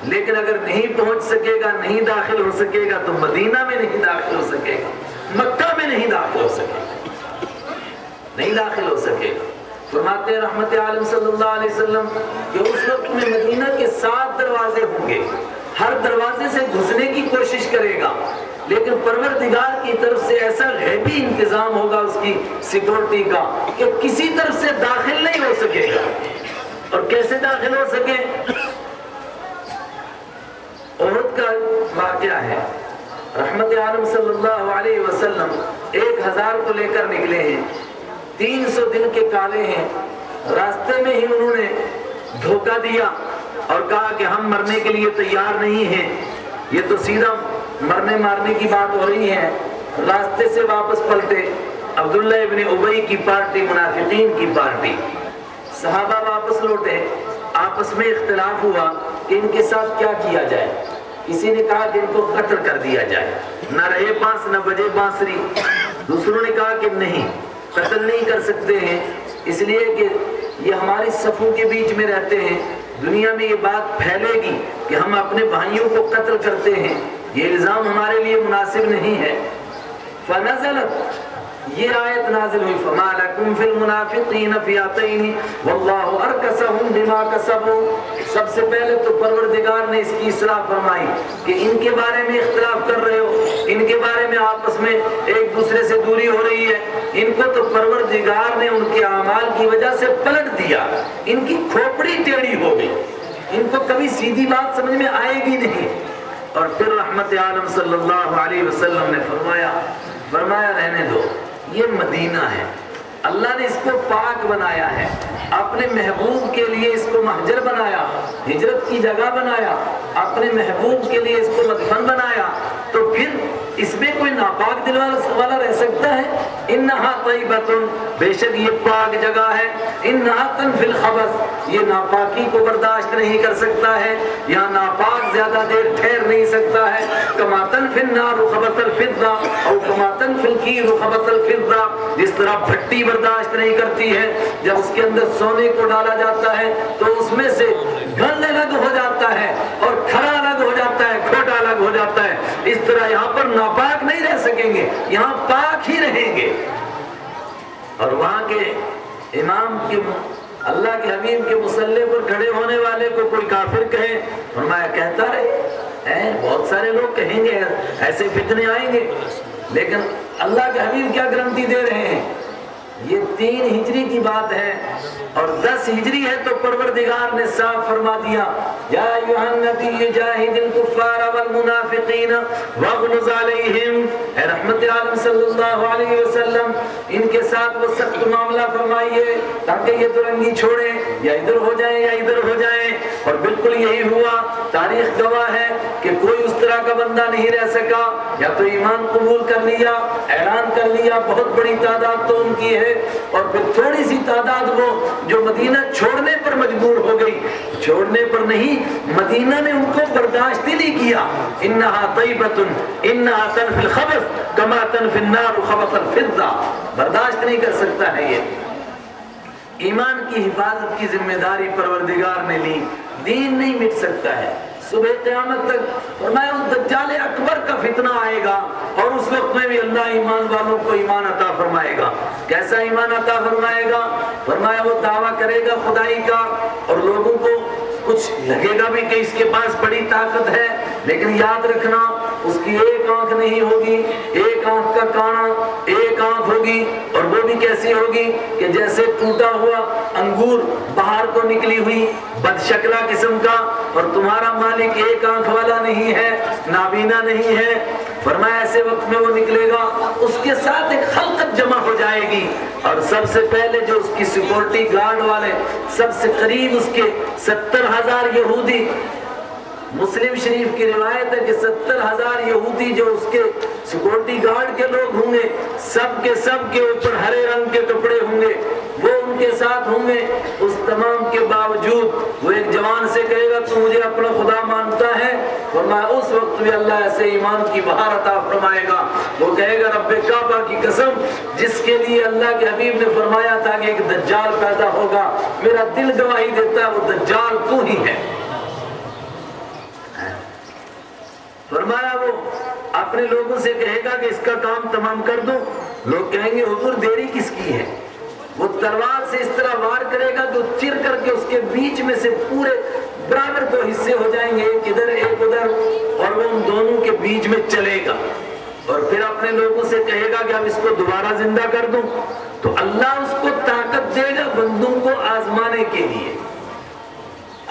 لیکن اگر نہیں پہنچ سکے گا، نہیں داخل ہو سکے گا، تو مدینہ میں نہیں داخل ہو سکے گا، مکہ میں نہیں داخل ہو سکے گا، نہیں داخل ہو سکے گا۔ فرماتے ہیں رحمت عالم صلی اللہ علیہ وسلم کہ اس وقت میں مدینہ کے 7 دروازے ہوں گے، ہر دروازے سے گھسنے کی کوشش کرے گا، لیکن پروردگار کی طرف سے ایسا غیبی انتظام ہوگا اس کی سیکورٹی کا کہ کسی طرف سے داخل نہیں ہو سکے گا۔ اور کیسے داخل ہو سکے؟ احد کا واقعہ ہے، رحمت عالم صلی اللہ علیہ وسلم 1000 کو لے کر نکلے ہیں، 300 دن کے کالے ہیں، راستے میں ہی انہوں نے دھوکہ دیا اور کہا کہ ہم مرنے کے لیے تیار نہیں ہیں، یہ تو سیدھا مرنے مارنے کی بات ہو رہی ہے۔ راستے سے واپس پلٹے، عبداللہ ابن ابی کی پارٹی، منافقین کی پارٹی، صحابہ واپس لوٹے، آپس میں اختلاف ہوا کہ ان کے ساتھ کیا کیا جائے۔ کسی نے کہا کہ ان کو قتل کر دیا جائے، نہ رہے بانس نہ بجے بانسری۔ دوسروں نے کہا کہ نہیں، قتل نہیں کر سکتے ہیں، اس لیے کہ یہ ہماری صفوں کے بیچ میں رہتے ہیں، دنیا میں یہ بات پھیلے گی کہ ہم اپنے بھائیوں کو قتل کرتے ہیں، یہ الزام ہمارے لیے مناسب نہیں ہے۔ فنزلت، یہ آیت نازل ہوئی، فما لکم فی المنافقین فئتین واللہ ارکسہم بما کسبوا۔ سب سے پہلے تو پروردگار نے اس کی اصلاح فرمائی کہ ان کے بارے میں اختلاف کر رہے ہو، ان کے بارے میں آپس میں ایک دوسرے سے دوری ہو رہی ہے، ان کو تو پروردگار نے ان کے اعمال کی وجہ سے پلٹ دیا، ان کی کھوپڑی ٹیڑھی ہو گئی، ان کو کبھی سیدھی بات سمجھ میں آئے گی نہیں۔ اور پھر رحمت عالم صلی اللہ علیہ وسلم نے فرمایا رہنے دو، یہ مدینہ ہے، اللہ نے اس کو پاک بنایا ہے، اپنے محبوب کے لیے اس کو مہجر بنایا، ہجرت کی جگہ بنایا، اپنے محبوب کے لیے اس کو مدفن بنایا، تو پھر اس میں کوئی ناپاک دل والا رہ سکتا ہے؟ انہا طیبتن، بے شک یہ پاک جگہ ہے، انہا تنفی الخبث، یہ ناپاکی کو برداشت نہیں کر سکتا ہے، یہاں ناپاک زیادہ دیر ٹھہر نہیں سکتا ہے۔ کما تنفی النار خبث الفضہ او کما تنفی الکیر خبث الفضہ، جس طرح بھٹی برداشت نہیں کرتی ہے، جب اس کے اندر سونے کو ڈالا جاتا ہے تو اس میں سے گند الگ ہو جاتا ہے اور کھرا الگ ہو جاتا ہے، کھوٹا الگ ہو جاتا ہوتا ہے، اس طرح یہاں پر ناپاک نہیں رہ سکیں گے، یہاں پاک ہی رہیں گے۔ اور وہاں کے امام کے اللہ کے حبیب کے مصلی پر کھڑے ہونے والے کو کوئی کافر کہے، فرمایا کہتا رہے، بہت سارے لوگ کہیں گے، ایسے فتنے آئیں گے، لیکن اللہ کے حبیب کیا گارنٹی دے رہے ہیں؟ یہ 3 ہجری کی بات ہے، اور 10 ہجری ہے تو پروردگار نے صاف فرما دیا، یا ایھا النبی جاہد الکفار والمنافقین واغلظ علیہم، اے رحمت عالم صلی اللہ علیہ وسلم ان کے ساتھ وہ سخت معاملہ فرمائیے تاکہ یہ درنگی چھوڑیں، یا ادھر ہو جائیں یا ادھر ہو جائیں۔ اور بالکل یہی ہوا، تاریخ گواہ ہے کہ کوئی اس طرح کا بندہ نہیں رہ سکا، یا تو ایمان قبول کر لیا، اعلان کر لیا، بہت بڑی تعداد تو ان کی ہے، اور پھر تھوڑی سی تعداد وہ جو مدینہ چھوڑنے پر مجبور ہو گئی، چھوڑنے پر نہیں، مدینہ نے ان کو برداشت ہی نہیں کیا۔ انہا طیبۃ انہا تنفی الخبث کما تنفی النار خبث الفضہ، برداشت نہیں کر سکتا ہے یہ۔ ایمان کی حفاظت کی ذمہ داری پروردگار نے لی، دین نہیں مٹ سکتا ہے صبح قیامت تک۔ فرمایا اس دجال اکبر کا فتنہ آئے گا، اور اس وقت میں بھی اللہ ایمان والوں کو ایمان عطا فرمائے گا۔ کیسا ایمان عطا فرمائے گا؟ فرمایا وہ دعویٰ کرے گا خدائی کا، اور لوگوں کو کچھ لگے گا بھی کہ اس کے پاس بڑی طاقت ہے، لیکن یاد رکھنا اس کی ایک آنکھ نہیں ہوگی، ایک آنکھ کا کانا، ایک آنکھ ہوگی، اور وہ بھی کیسی ہوگی کہ جیسے ٹوٹا ہوا انگور باہر کو نکلی ہوئی بدشکلہ قسم کا، اور تمہارا مالک ایک آنکھ والا نہیں ہے، نابینا نہیں ہے۔ فرمایا ایسے وقت میں وہ نکلے گا، اس کے ساتھ ایک خلقت جمع ہو جائے گی، اور سب سے پہلے جو اس کی سیکورٹی گارڈ والے سب سے قریب اس کے 70,000 یہودی، مسلم شریف کی روایت ہے کہ 70,000 یہودی جو اس کے سیکورٹی گارڈ کے لوگ ہوں گے، سب کے اوپر ہرے رنگ کے کپڑے ہوں گے، وہ ان کے ساتھ ہوں گے۔ اس تمام کے باوجود وہ ایک جوان سے کہے گا تو مجھے اپنا خدا مانتا ہے؟ فرمایا اس وقت بھی اللہ ایسے ایمان کی بہار عطا فرمائے گا، وہ کہے گا رب کعبہ کی قسم جس کے لیے اللہ کے حبیب نے فرمایا تھا کہ ایک دجال پیدا ہوگا، میرا دل گواہی دیتا ہے وہ دجال تو ہی ہے۔ فرمایا وہ اپنے لوگوں سے کہے گا کہ اس کا کام تمام کر دو، لوگ کہیں گے حضور دیری کس کی ہے؟ وہ تلوار سے اس طرح وار کرے گا تو چر کر کے اس کے بیچ میں سے پورے برابر 2 حصے ہو جائیں گے، ایک ادھر ایک ادھر، اور وہ ان دونوں کے بیچ میں چلے گا، اور پھر اپنے لوگوں سے کہے گا کہ اب اس کو دوبارہ زندہ کر دوں، تو اللہ اس کو طاقت دے گا بندوں کو آزمانے کے لیے،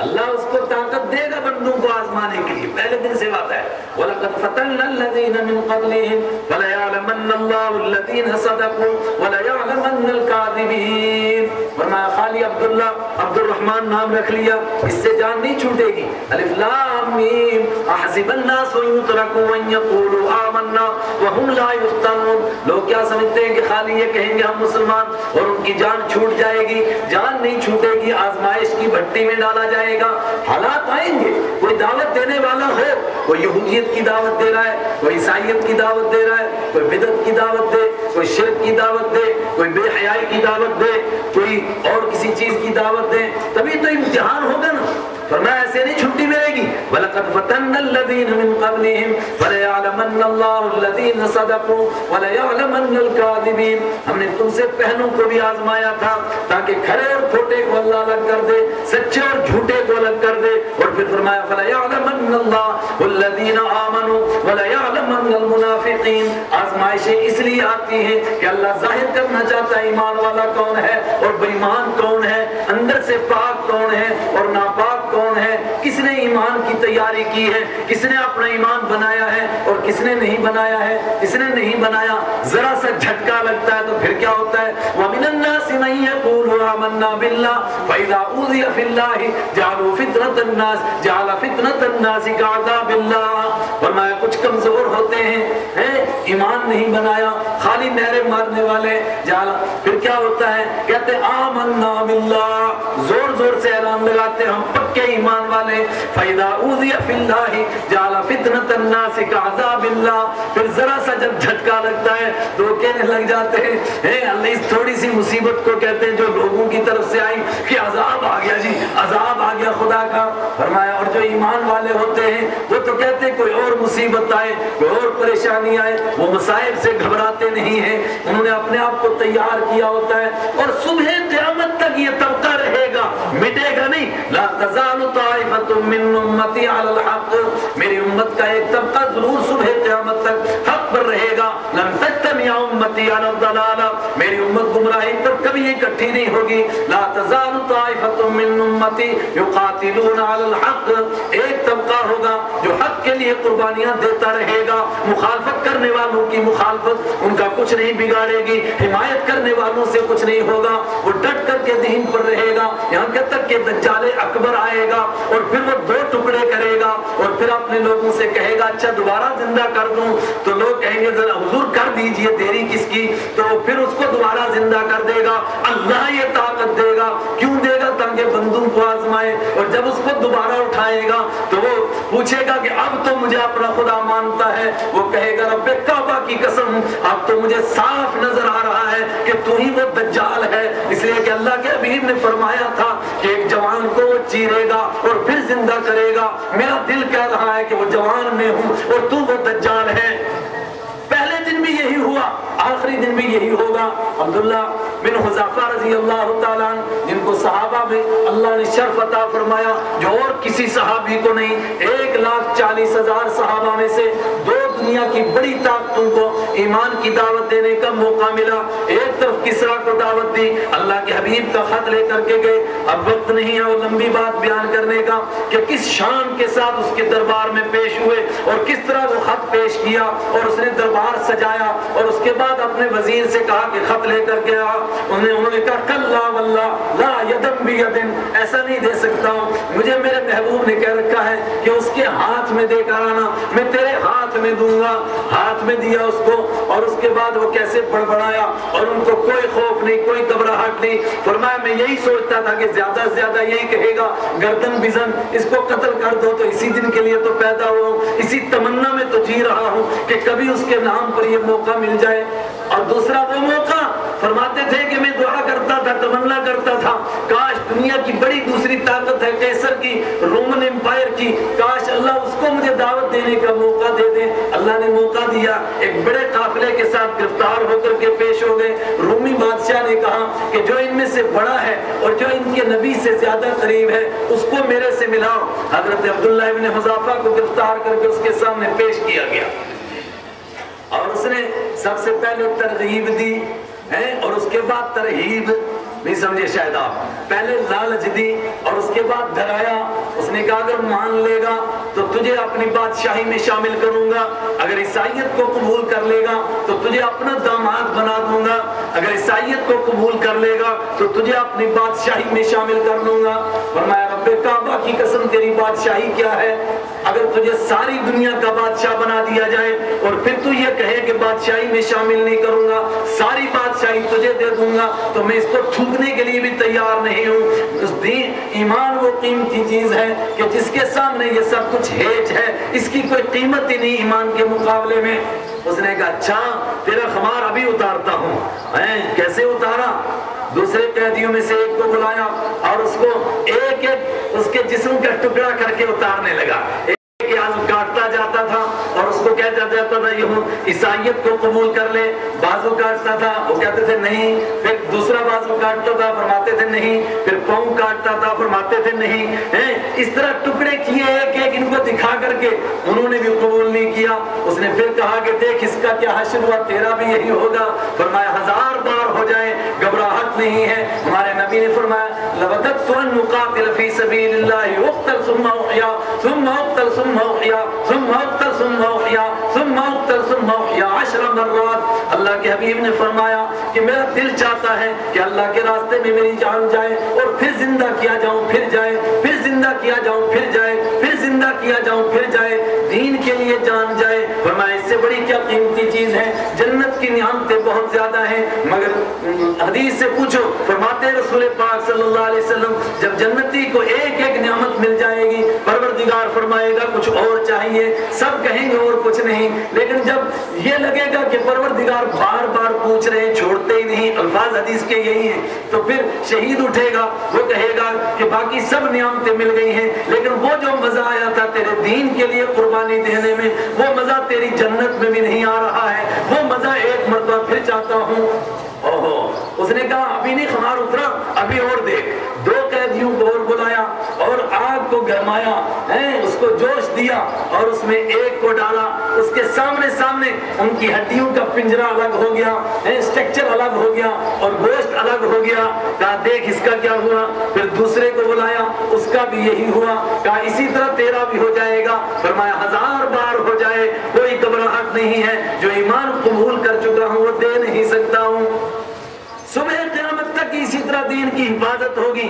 اللہ اس کو طاقت دے گا بندوں کو آزمانے کے لیے۔ پہلے دن سے بات ہے وَلَقَدْ فَتَنَّا الَّذِينَ مِن قَبْلِهِمْ فَلَيَعْلَمَنَّ اللَّهُ الَّذِينَ صَدَقُوا وَلَيَعْلَمَنَّ الْكَاذِبِينَ۔ فرمایا خالی عبداللہ عبد الرحمن نام رکھ لیا، اس سے جان نہیں چھوٹے گی۔ الف لام میم احسب الناس ان يتركوا ان يقولوا آمنا وهم لا يفتنون۔ لوگ کیا سمجھتے ہیں کہ خالی یہ کہیں گے ہم مسلمان اور ان کی جان چھوٹ جائے گی؟ جان نہیں چھوٹے گی، آزمائش کی بھٹی میں ڈالا جائے گا، حالات آئیں گے۔ کوئی دعوت دینے والا ہو، کوئی یہودیت کی دعوت دے رہا ہے، کوئی عیسائیت کی دعوت دے رہا ہے، کوئی بدعت کی دعوت دے، کوئی شرک کی دعوت دے، کوئی بے حیائی کی دعوت دے، کوئی اور کسی چیز کی دعوت دے، تبھی تو امتحان ہوگا نا۔ فرمایا ایسے نہیں چھٹی ملے گی۔ وَلَقَدْ فَتَنَّا الَّذِينَ مِن قَبْلِهِمْ فَلَيَعْلَمَنَّ اللَّهُ الَّذِينَ صَدَقُوا وَلَيَعْلَمَنَّ الْكَاذِبِينَ۔ ہم نے تم سے پہلوں کو بھی آزمایا تھا تاکہ کھڑے اور کھوٹے کو اللہ الگ کر دے، سچے اور جھوٹے کو الگ کر دے۔ اور پھر فرمایا فَلَيَعْلَمَنَّ اللَّهُ الَّذِينَ آمَنُوا وَلَيَعْلَمَنَّ الْمُنَافِقِينَ۔ آزمائشیں اس لیے آتی ہیں کہ اللہ ظاہر کرنا چاہتا ہے ایمان والا کون ہے اور بے ایمان کون ہے، اندر سے پاک کون ہے اور ناپاک کون ہے، کس نے ایمان کی تیاری کی ہے، کس نے اپنا ایمان بنایا ہے اور کس نے نہیں بنایا ہے، کس نے نہیں بنایا۔ ذرا سا جھٹکا لگتا ہے تو پھر کیا ہوتا ہے؟ وَمِنَ النَّاسِ مَن يَقُولُ آمَنَّا بِاللَّهِ فَإِذَا أُوذِيَ فِي اللَّهِ جَعَلُوا فِتْنَةَ النَّاسِ جَعَلَ فِتْنَةَ النَّاسِ كَعَذَابِ اللَّهِ۔ فرمایا کچھ کمزور ہوتے ہیں ایمان نہیں بنایا، خالی نعرے مارنے والے جالا، پھر کیا ہوتا ہے؟ کہتے آمنا باللہ، زور زور سے اعلان لگاتے ہم پکے ایمان والے فَإِذَا أُوذِيَ فِي اللَّهِ جَعَلَ فِتْنَةَ النَّاسِ كَعَذَابِ اللَّهِ پھر ذرا سا جب جھٹکا لگتا ہے تو وہ کہنے لگ جاتے ہیں اللہ اس تھوڑی سی مصیبت کو کہتے ہیں جو لوگوں کی طرف سے آئی کہ عذاب آ گیا جی، عذاب آ گیا خدا کا۔ فرمایا اور جو ایمان والے ہوتے ہیں وہ تو کہتے ہیں کوئی اور مصیبت آئے، کوئی اور پریشانی آئے، وہ مصائب سے گھبراتے نہیں ہیں، انہوں نے اپنے آپ کو تیار کیا ہوتا ہے اور صبح قیامت تک یہ طبقہ رہے گا، مٹے گا نہیں۔ لا تزال طائفۃ من امتی علی الحق، میری امت کا ایک طبقہ ضرور صبح قیامت تک حق پر رہے گا۔ لن تجتمع امتی علی الضلالہ، میری امت گمراہی پر کبھی اکٹھی نہیں ہوگی۔ لا تزال طائفۃ من امتی یقاتلون علی الحق، ایک طبقہ ہوگا جو حق کے لیے قربانیاں دیتا رہے گا، مخالفت کرنے والوں کی مخالفت ان کا کچھ نہیں بگاڑے گی، حمایت کرنے والوں سے کچھ نہیں ہوگا، وہ ڈٹ کر کے دین پر رہے گا یہاں تک کہ دجال اکبر آئے گا اور پھر وہ دو ٹکڑے کرے گا اور پھر اپنے لوگوں سے کہے گا اچھا دوبارہ زندہ کر دوں، تو لوگ کہیں گے ذرا حضور کر دیجئے، دیری کس کی؟ تو پھر اس کو دوبارہ زندہ کر دے گا۔ اللہ یہ طاقت دے گا، کیوں دے گا؟ تاکہ بندوں کو آزمائے، اور جب اس کو دوبارہ اٹھائے گا تو وہ پوچھے گا کہ اب تو مجھے اپنا خدا مانتا ہے، وہ کہے گا رب کعبہ کی قسم اب تو مجھے صاف نظر آ رہا ہے کہ تو ہی وہ دجال ہے، اس لیے کہ اللہ کے حبیب نے فرمایا تھا کہ ایک جوان کو وہ چیرے گا اور پھر زندہ کرے گا، میرا دل کہہ رہا ہے کہ وہ جوان میں ہوں اور تو وہ دجال ہے۔ پہلے دن بھی یہی ہوا، آخری دن بھی یہی ہوگا۔ عبداللہ بن حذیفہ رضی اللہ تعالیٰ عنہ جن کو صحابہ میں اللہ نے شرف عطا فرمایا جو اور کسی صحابی کو نہیں، 1,40,000 صحابہ میں سے دو دنیا کی بڑی طاقتوں کو ایمان کی دعوت دینے کا موقع ملا۔ ایک طرف کسریٰ کو دعوت دی، اللہ کے حبیب کا خط لے کر کے گئے۔ اب وقت نہیں ہے وہ لمبی بات بیان کرنے کا کہ کس شان کے ساتھ اس کے دربار میں پیش ہوئے اور کس طرح وہ خط پیش کیا اور اس نے دربار سجایا اور اس کے بعد اپنے وزیر سے کہا کہ خط لے کر کے آ۔ انہوں نے کہا کلا واللہ لا یدم بیدن، ایسا نہیں دے سکتا ہوں، مجھے میرے محبوب نے کہہ رکھا ہے کہ اس کے ہاتھ میں دے کر آنا، میں تیرے ہاتھ میں دوں گا۔ ہاتھ میں دیا اس کو اور اس کے بعد وہ کیسے بڑبڑایا اور ان کو کوئی خوف نہیں، کوئی گھبراہٹ نہیں۔ فرمایا میں یہی سوچتا تھا کہ زیادہ سے زیادہ یہی کہے گا گردن بزن، اس کو قتل کر دو تو اسی دن کے لیے تو پیدا ہوا ہوں، اسی تمنا میں تو جی رہا ہوں کہ کبھی اس کے نام پر یہ موقع مل جائے۔ اور دوسرا وہ موقع فرماتے تھے کہ میں دعا کرتا تھا، تمنا کرتا تھا کاش دنیا کی بڑی دوسری طاقت ہے قیصر کی، رومن امپائر کی، کاش اللہ اس کو مجھے دعوت دینے کا موقع دے دے۔ اللہ نے موقع دیا، ایک بڑے قافلے کے ساتھ گرفتار ہو کر کے پیش ہو گئے۔ رومی بادشاہ نے کہا کہ جو ان میں سے بڑا ہے اور جو ان کے نبی سے زیادہ قریب ہے اس کو میرے سے ملاؤ۔ حضرت عبداللہ ابن حذیفہ کو گرفتار کر کے اس کے سامنے پیش کیا گیا اور اس نے سب سے پہلے ترغیب دی اور اس کے بعد ترہیب، نہیں سمجھے شاید آپ، پہلے لالچ دی اور اس کے بعد ڈرایا۔ اس نے کہا اگر مان لے گا تو تجھے اپنی بادشاہی میں شامل کروں گا، اگر عیسائیت کو قبول کر لے گا تو تجھے اپنا داماد بنا دوں گا، اگر عیسائیت کو قبول کر لے گا تو تجھے اپنی بادشاہی میں شامل کر لوں گا۔ فرمایا رب کعبہ کی قسم تیری بادشاہی کیا ہے؟ اگر تجھے ساری دنیا کا بادشاہ بنا دیا جائے اور پھر تو یہ کہے کہ بادشاہی میں شامل نہیں کروں گا، ساری بادشاہی تجھے دے دوں گا، تو میں اس کو تھوکنے کے لیے بھی تیار نہیں ہوں۔ اس دین ایمان وہ قیمتی چیز ہے کہ جس کے سامنے یہ سب کچھ ہیج ہے، اس کی کوئی قیمت ہی نہیں ایمان کے مقابلے میں۔ اس نے کہا اچھا تیرا خمار ابھی اتارتا ہوں۔ کیسے اتارا؟ دوسرے قیدیوں میں سے ایک کو بلایا اور اس کو ایک ایک اس کے جسم کا ٹکڑا کر کے اتارنے لگا۔ ایک آدمی کاٹتا جاتا تھا اور اس کو کہتا جاتا تھا یہ عیسائیت کو قبول کر لے، بازو کاٹتا تھا وہ کہتے تھے نہیں، پھر دوسرا بازو کاٹتا تھا فرماتے تھے نہیں، پھر پاؤں کاٹتا تھا فرماتے تھے نہیں۔ اس طرح ٹکڑے کیے ایک ایک ان کو دکھا کر کے، انہوں نے بھی قبول نہیں کیا۔ اس نے پھر کہا کہ دیکھ اس کا کیا حشر ہوا، تیرا بھی یہی ہوگا۔ فرمایا 1000 بار ہو جائے گھبراہٹ نہیں ہے۔ ہمارے نبی نے فرمایا لَوَدَدْتُ أَن نُقَاتِلَ فِي سَبِيلِ اللَّهِ اُقْتَلْ ثُمَّ أُحْيَا ثُمَّ أُقْتَلْ ثُمَّ أُحْيَا ثُمَّ أُقْتَلْ ثُمَّ أُحْيَا ثُمَّ أُقْتَلْ ثُمَّ أُحْيَا 10 مرات۔ اللہ کے حبیب نے فرمایا کہ میرا دل چاہتا ہے کہ اللہ کے راستے میں میری جان جائے اور پھر زندہ کیا جاؤں پھر جائے، پھر زندہ کیا جاؤں پھر جائے، پھر زندہ کیا جاؤں پھر جائے، دین کے لیے جان جائے۔ فرمایا اس سے بڑی کیا قیمتی چیز چیز ہے, جنت کی نعمتیں بہت زیادہ ہیں, مگر حدیث سے پوچھو, فرماتے رسول پاک صلی اللہ علیہ وسلم جب جنتی کو ایک ایک نعمت مل جائے گی, پروردگار فرمائے گا کچھ اور چاہیے, سب کہیں گے اور کچھ نہیں, لیکن جب یہ لگے گا کہ پروردگار بار بار پوچھ رہے ہیں, چھوڑتے ہی نہیں, الفاظ حدیث کے یہی ہیں, تو پھر شہید اٹھے گا, وہ کہے گا کہ باقی سب نعمتیں مل گئی ہیں, لیکن وہ جو مزہ آیا تھا تیرے دین کے لیے قربانی دینے میں, وہ مزہ تیری جنت میں بھی نہیں آ رہا ہے, وہ مزہ ایک مرتبہ پھر چاہتا ہوں. اوہو, اس نے کہا ابھی نہیں خمار اترا, ابھی اور دے. 2 قیدیوں کو اور بلایا اور آگ کو گرمایا, اس کو جوش دیا اور اس میں ایک کو ڈالا, اس کے سامنے ان کی ہڈیوں کا پنجرا الگ ہو گیا, اسٹرکچر الگ ہو گیا اور گوشت الگ ہو گیا. کہا دیکھ اس کا کیا ہوا. پھر دوسرے کو بلایا, اس کا بھی یہی ہوا. کہا اسی طرح تیرا بھی ہو جائے گا. فرمایا 1000 بار ہو جائے کوئی گھبراہٹ نہیں ہے, جو ایمان قبول کر چکا ہوں وہ دے نہیں سکتا ہوں. صبح قیامت تک اسی طرح دین کی حفاظت ہوگی.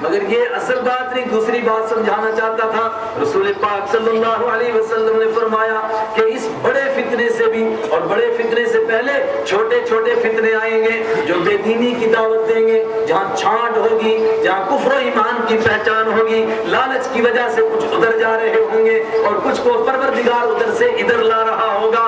مگر یہ اصل بات نہیں, دوسری بات سمجھانا چاہتا تھا. رسول پاک صلی اللہ علیہ وسلم نے فرمایا کہ اس بڑے فتنے سے بھی, اور بڑے فتنے سے پہلے چھوٹے چھوٹے فتنے آئیں گے جو بے دینی کی دعوت دیں گے, جہاں چھانٹ ہوگی, جہاں کفر و ایمان کی پہچان ہوگی, لالچ کی وجہ سے کچھ ادھر جا رہے ہوں گے اور کچھ کو پروردگار ادھر سے ادھر لا رہا ہوگا.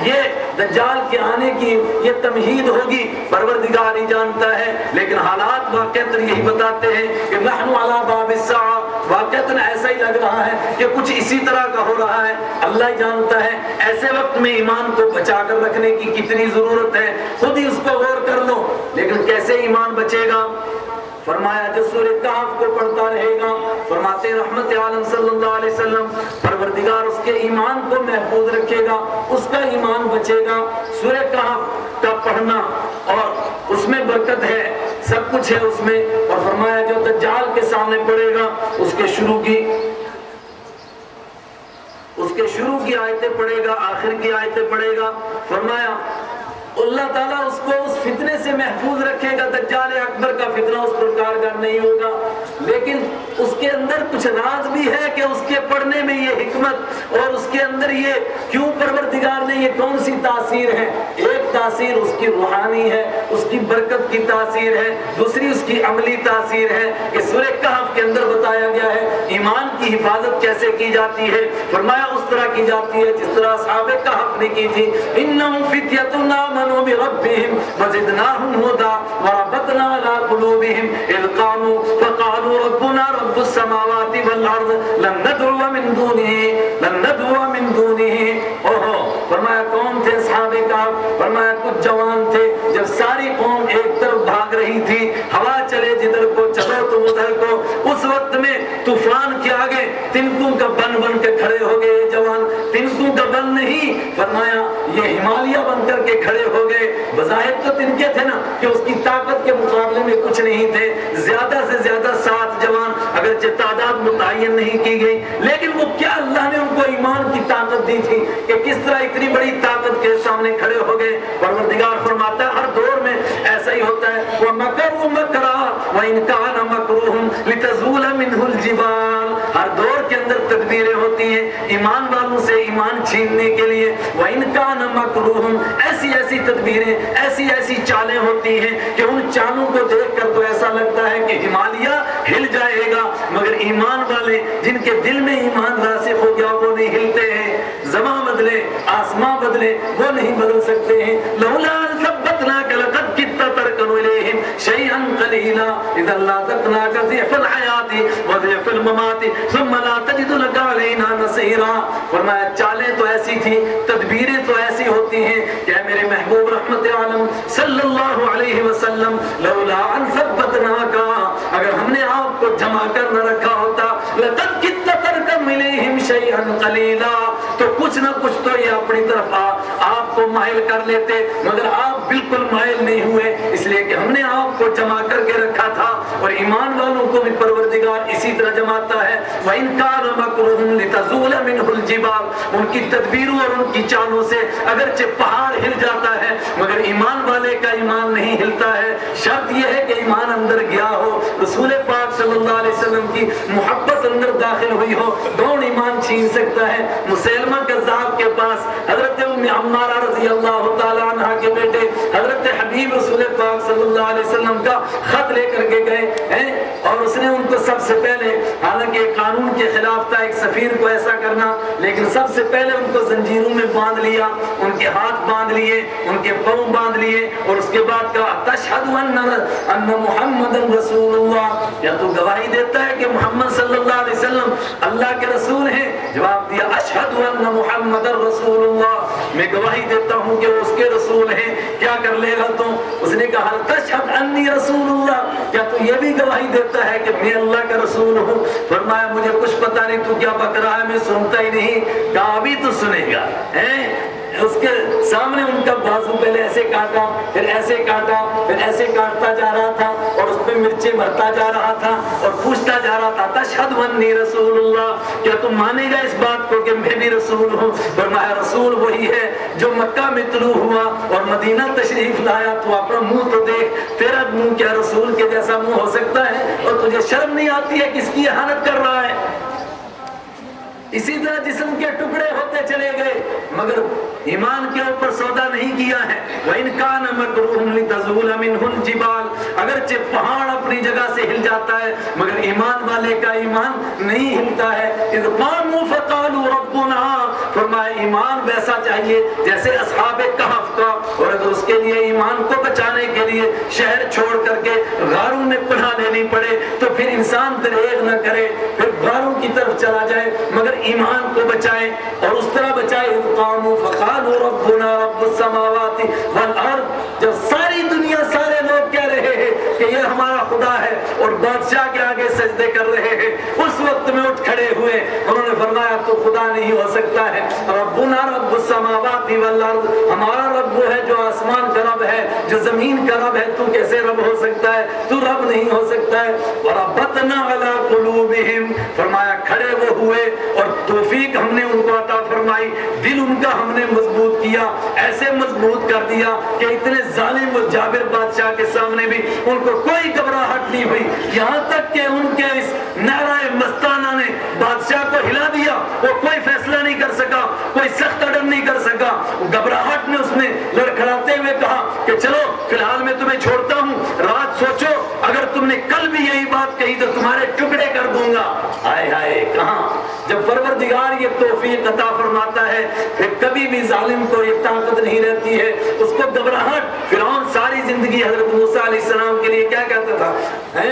یہ دجال کے آنے کی یہ تمہید ہوگی, پروردگار ہی جانتا ہے, لیکن حالات واقعتاً یہی بتاتے ہیں کہ نحن علی باب الساعہ, واقعتاً ایسا ہی لگ رہا ہے کہ کچھ اسی طرح کا ہو رہا ہے. اللہ ہی جانتا ہے. ایسے وقت میں ایمان کو بچا کر رکھنے کی کتنی ضرورت ہے, خود ہی اس کو غور کر لو. لیکن کیسے ایمان بچے گا؟ فرمایا جو سورہ کہف کو پڑھتا رہے گا, فرماتے رحمت عالم صلی اللہ علیہ وسلم, پروردگار اس کے ایمان کو محفوظ رکھے گا, اس کا ایمان بچے گا. سورہ کہف کا پڑھنا اور اس میں برکت ہے, سب کچھ ہے اس میں. اور فرمایا جو دجال کے سامنے پڑے گا اس کے شروع کی آیتیں پڑھے گا, آخر کی آیتیں پڑھے گا. فرمایا اللہ تعالیٰ اس کو اس فتنے سے محفوظ رکھے گا. دجال اکبر کا فتنہ اس پر کارگر نہیں ہوگا, لیکن اس کے اندر کچھ راز بھی ہے کہ اس کے پڑھنے میں یہ حکمت اور اس کے اندر یہ کیوں پروردگار نے یہ کون سی تاثیر ہے. ایک تاثیر اس کی روحانی ہے, اس کی برکت کی تاثیر ہے, دوسری اس کی عملی تاثیر ہے کہ سورہ کہف کے اندر بتایا گیا ہے ایمان کی حفاظت کیسے کی جاتی ہے. فرمایا اس طرح کی جاتی ہے جس طرح اصحاب کہف نے کی تھی. انہم فتیۃ آمنوا بربهم وزدناهم هدى وربطنا على قلوبهم اذ قاموا فقالوا ربنا رب السماوات والارض لن ندعو من دونه. فرمایا کون تھے اصحاب کہف؟ فرمایا کچھ جوان تھے. جب ساری قوم ایک طرف بھاگ رہی تھی, ہوا چلے جدھر کو, چلو تم ادھر کو, اس وقت میں طوفان کے آگے تنکوں کا بن کے کھڑے ہو گئے. جوان تنکوں کا بن نہیں, فرمایا یہ ہمالیہ بن کر کے کھڑے ہو گئے. بظاہر تو تنکے تھے نا کہ اس کی طاقت کے مقابلے میں کچھ نہیں تھے. زیادہ سے زیادہ 7 جوان, اگرچہ تعداد متعین نہیں کی گئی, لیکن وہ کیا اللہ نے ان کو ایمان کی طاقت دی تھی کہ کس طرح اتنی بڑی طاقت کے سامنے کھڑے ہو گئے. پروردگار فرماتا ہے ہر دور میں ایسا ہی ہوتا ہے. وَمَكَرُوا مَكْرًا وَإِنْ كَانَ مَكْرُهُمْ لِتَزُولَ مِنْهُ الْجِبَالُ. ہر دور کے اندر تدبیریں ہوتی ہیں ایمان والوں سے ایمان چھیننے کے لیے. وَإِنْ كَانَ مَكْرُهُمْ, ایسی تدبیریں, ایسی چالیں ہوتی ہیں کہ ان چالوں کو دیکھ کر تو ایسا لگتا ہے کہ ہمالیہ ہل جائے گا, مگر ایمان والے جن کے دل میں ایمان راسخ ہو گیا وہ نہیں ہلتے ہیں. زمان بدلے, آسمان بدلے, وہ نہیں بدل سکتے ہیں. لولا ثبتناک لقد كدت تركن اليهم شيئا قليلا اذا لاذقناك ضعف الحياه وضعف الممات ثم لا تجد لك علينا نصيرا. فرمایا چالیں تو ایسی تھی, تدبیریں تو ایسی ہوتی ہیں کہ میرے محبوب رحمت عالم صلی اللہ علیہ وسلم, لولا ان ثبتناک, اگر ہم نے آپ کو جمع کر نہ رکھا ہوتا, لقد كدت تركن اليهم شيئا قليلا, تو کچھ نہ کچھ تو یہ اپنی طرف آپ کو مائل کر لیتے, مگر آپ بالکل مائل نہیں ہوئے, اس لیے کہ ہم نے آپ کو جمع کر کے رکھا تھا. اور ایمان والوں کو بھی پروردگار اسی طرح جماتا ہے. وَإِنْ كَانَ مَكْرُهُمْ لِتَزُولَ مِنْهُ الْجِبَالُ, ان کی تدبیروں اور ان کی چالوں سے اگرچہ پہاڑ ہل جاتا ہے مگر ایمان والے کا ایمان نہیں ہلتا ہے. شرط یہ ہے کہ ایمان اندر گیا ہو, رسول پاک صلی اللہ علیہ وسلم کی محبت اندر داخل ہوئی ہو, کون ایمان ایمان چھین سکتا ہے؟ مسیلمہ کذاب کے پاس حضرت ام عمارہ رضی اللہ تعالیٰ عنہ کے بیٹے حضرت حبیب رسول پاک صلی اللہ علیہ وسلم کا خط لے کر کے گئے اور اس نے ان کو سب سے پہلے، حالانکہ قانون کے خلاف تھا ایک سفیر کو ایسا کرنا، لیکن سب سے پہلے ان کو زنجیروں میں باندھ لیا، ان کے ہاتھ باندھ لیے، ان کے پاؤں باندھ لیے، اور اس کے بعد کہا تشہد ان محمد رسول اللہ، کیا تو گواہی دیتا ہے کہ محمد صلی اللہ علیہ وسلم اللہ کے رسول ہیں؟ جواب دیا اشہد ان محمد رسول اللہ، میں گواہی دیتا ہوں کہ وہ اس کے رسول ہیں۔ کیا کر لے گا تو؟ اس نے کہا تشہد انی رسول اللہ، کیا تو یہ بھی گواہی دیتا ہے کہ میں اللہ کا رسول ہوں؟ فرمایا مجھے کچھ پتہ نہیں تو کیا بک رہا ہے، میں سنتا ہی نہیں۔ کہا ابھی تو سنے گا۔ اس کے سامنے ان کا بازو پہلے ایسے کاٹا، پھر ایسے کاٹا، پھر ایسے کاٹتا جا رہا تھا اور اس پہ مرچیں بھرتا جا رہا تھا اور پوچھتا جا رہا تھا تشہد انی رسول اللہ، کیا تم مانے گا اس بات کو کہ میں بھی رسول ہوں؟ فرمایا رسول وہی ہے جو مکہ میں طلوع ہوا اور مدینہ تشریف لایا، تو اپنا منہ تو دیکھ، تیرا منہ کیا رسول کے جیسا منہ ہو سکتا ہے؟ اور تجھے شرم نہیں آتی ہے کس کی اہانت کر رہا ہے؟ اسی طرح جسم کے ٹکڑے ہوتے چلے گئے مگر ایمان کے اوپر سودا نہیں کیا ہے۔ وَإِنْ كَانَ مَكْرُوهُمْ لِتَزُولَ مِنْهُ الْجِبَالُ، اگرچہ پہاڑ اپنی جگہ سے ہل جاتا ہے مگر ایمان والے کا ایمان نہیں ہلتا ہے۔ اِذْ قَامُوا فَقَالُوا رَبُّنَا، فرمایا ایمان ویسا چاہیے جیسے اصحاب کہف کا، اور اگر اس کے لیے ایمان کو بچانے کے لیے شہر چھوڑ کر کے غاروں میں پناہ لینی پڑے تو پھر انسان دریغ نہ کرے، پھر غاروں کی طرف چلا جائے مگر ایمان کو بچائے، اور اس طرح بچائے۔ قاموا فقالوا ربنا رب السماوات والارض، جب ساری دنیا سارے لوگ کہہ رہے ہیں کہ یہ ہمارا خدا ہے اور بادشاہ کے آگے سجدے کر رہے ہیں، اس وقت میں اٹھ کھڑے ہوئے، انہوں نے فرمایا تو خدا نہیں ہو سکتا ہے، ربنا رب السماوات والارض، ہمارا رب وہ ہے جو آسمان کا رب ہے، جو زمین کا رب ہے، تو کیسے رب ہو سکتا ہے؟ تو رب نہیں ہو سکتا ہے۔ وربطنا علی قلوبہم، فرمایا کھڑے وہ ہوئے اور توفیق ہم نے ان کو عطا فرمائی، دل ان کا ہم نے مضبوط کیا، ایسے مضبوط کر دیا کہ اتنے ظالم و جابر بادشاہ کے سامنے بھی ان کو کوئی گھبراہٹ نہیں ہوئی، یہاں تک کہ ان کے اس نعرہ مستانہ نے بادشاہ کو ہلا دیا، وہ کوئی فیصلہ نہیں کر سکا، کوئی سخت آرڈر نہیں کر سکا۔ گھبراہٹ میں اس نے لڑکھڑاتے ہوئے کہا کہ چلو فی الحال میں تمہیں چھوڑتا ہوں، رات سوچو، اگر تم نے کل بھی یہی بات کہی تو تمہارے ٹکڑے کر دوں گا۔ ہائے ہائے، کہاں جب پروردگار یہ توفیق عطا فرماتا ہے پھر کبھی بھی ظالم کو یہ طاقت نہیں رہتی ہے، اس کو گھبراہٹ۔ فرعون ساری زندگی حضرت موسیٰ علیہ السلام کے لیے کیا کہتا تھا؟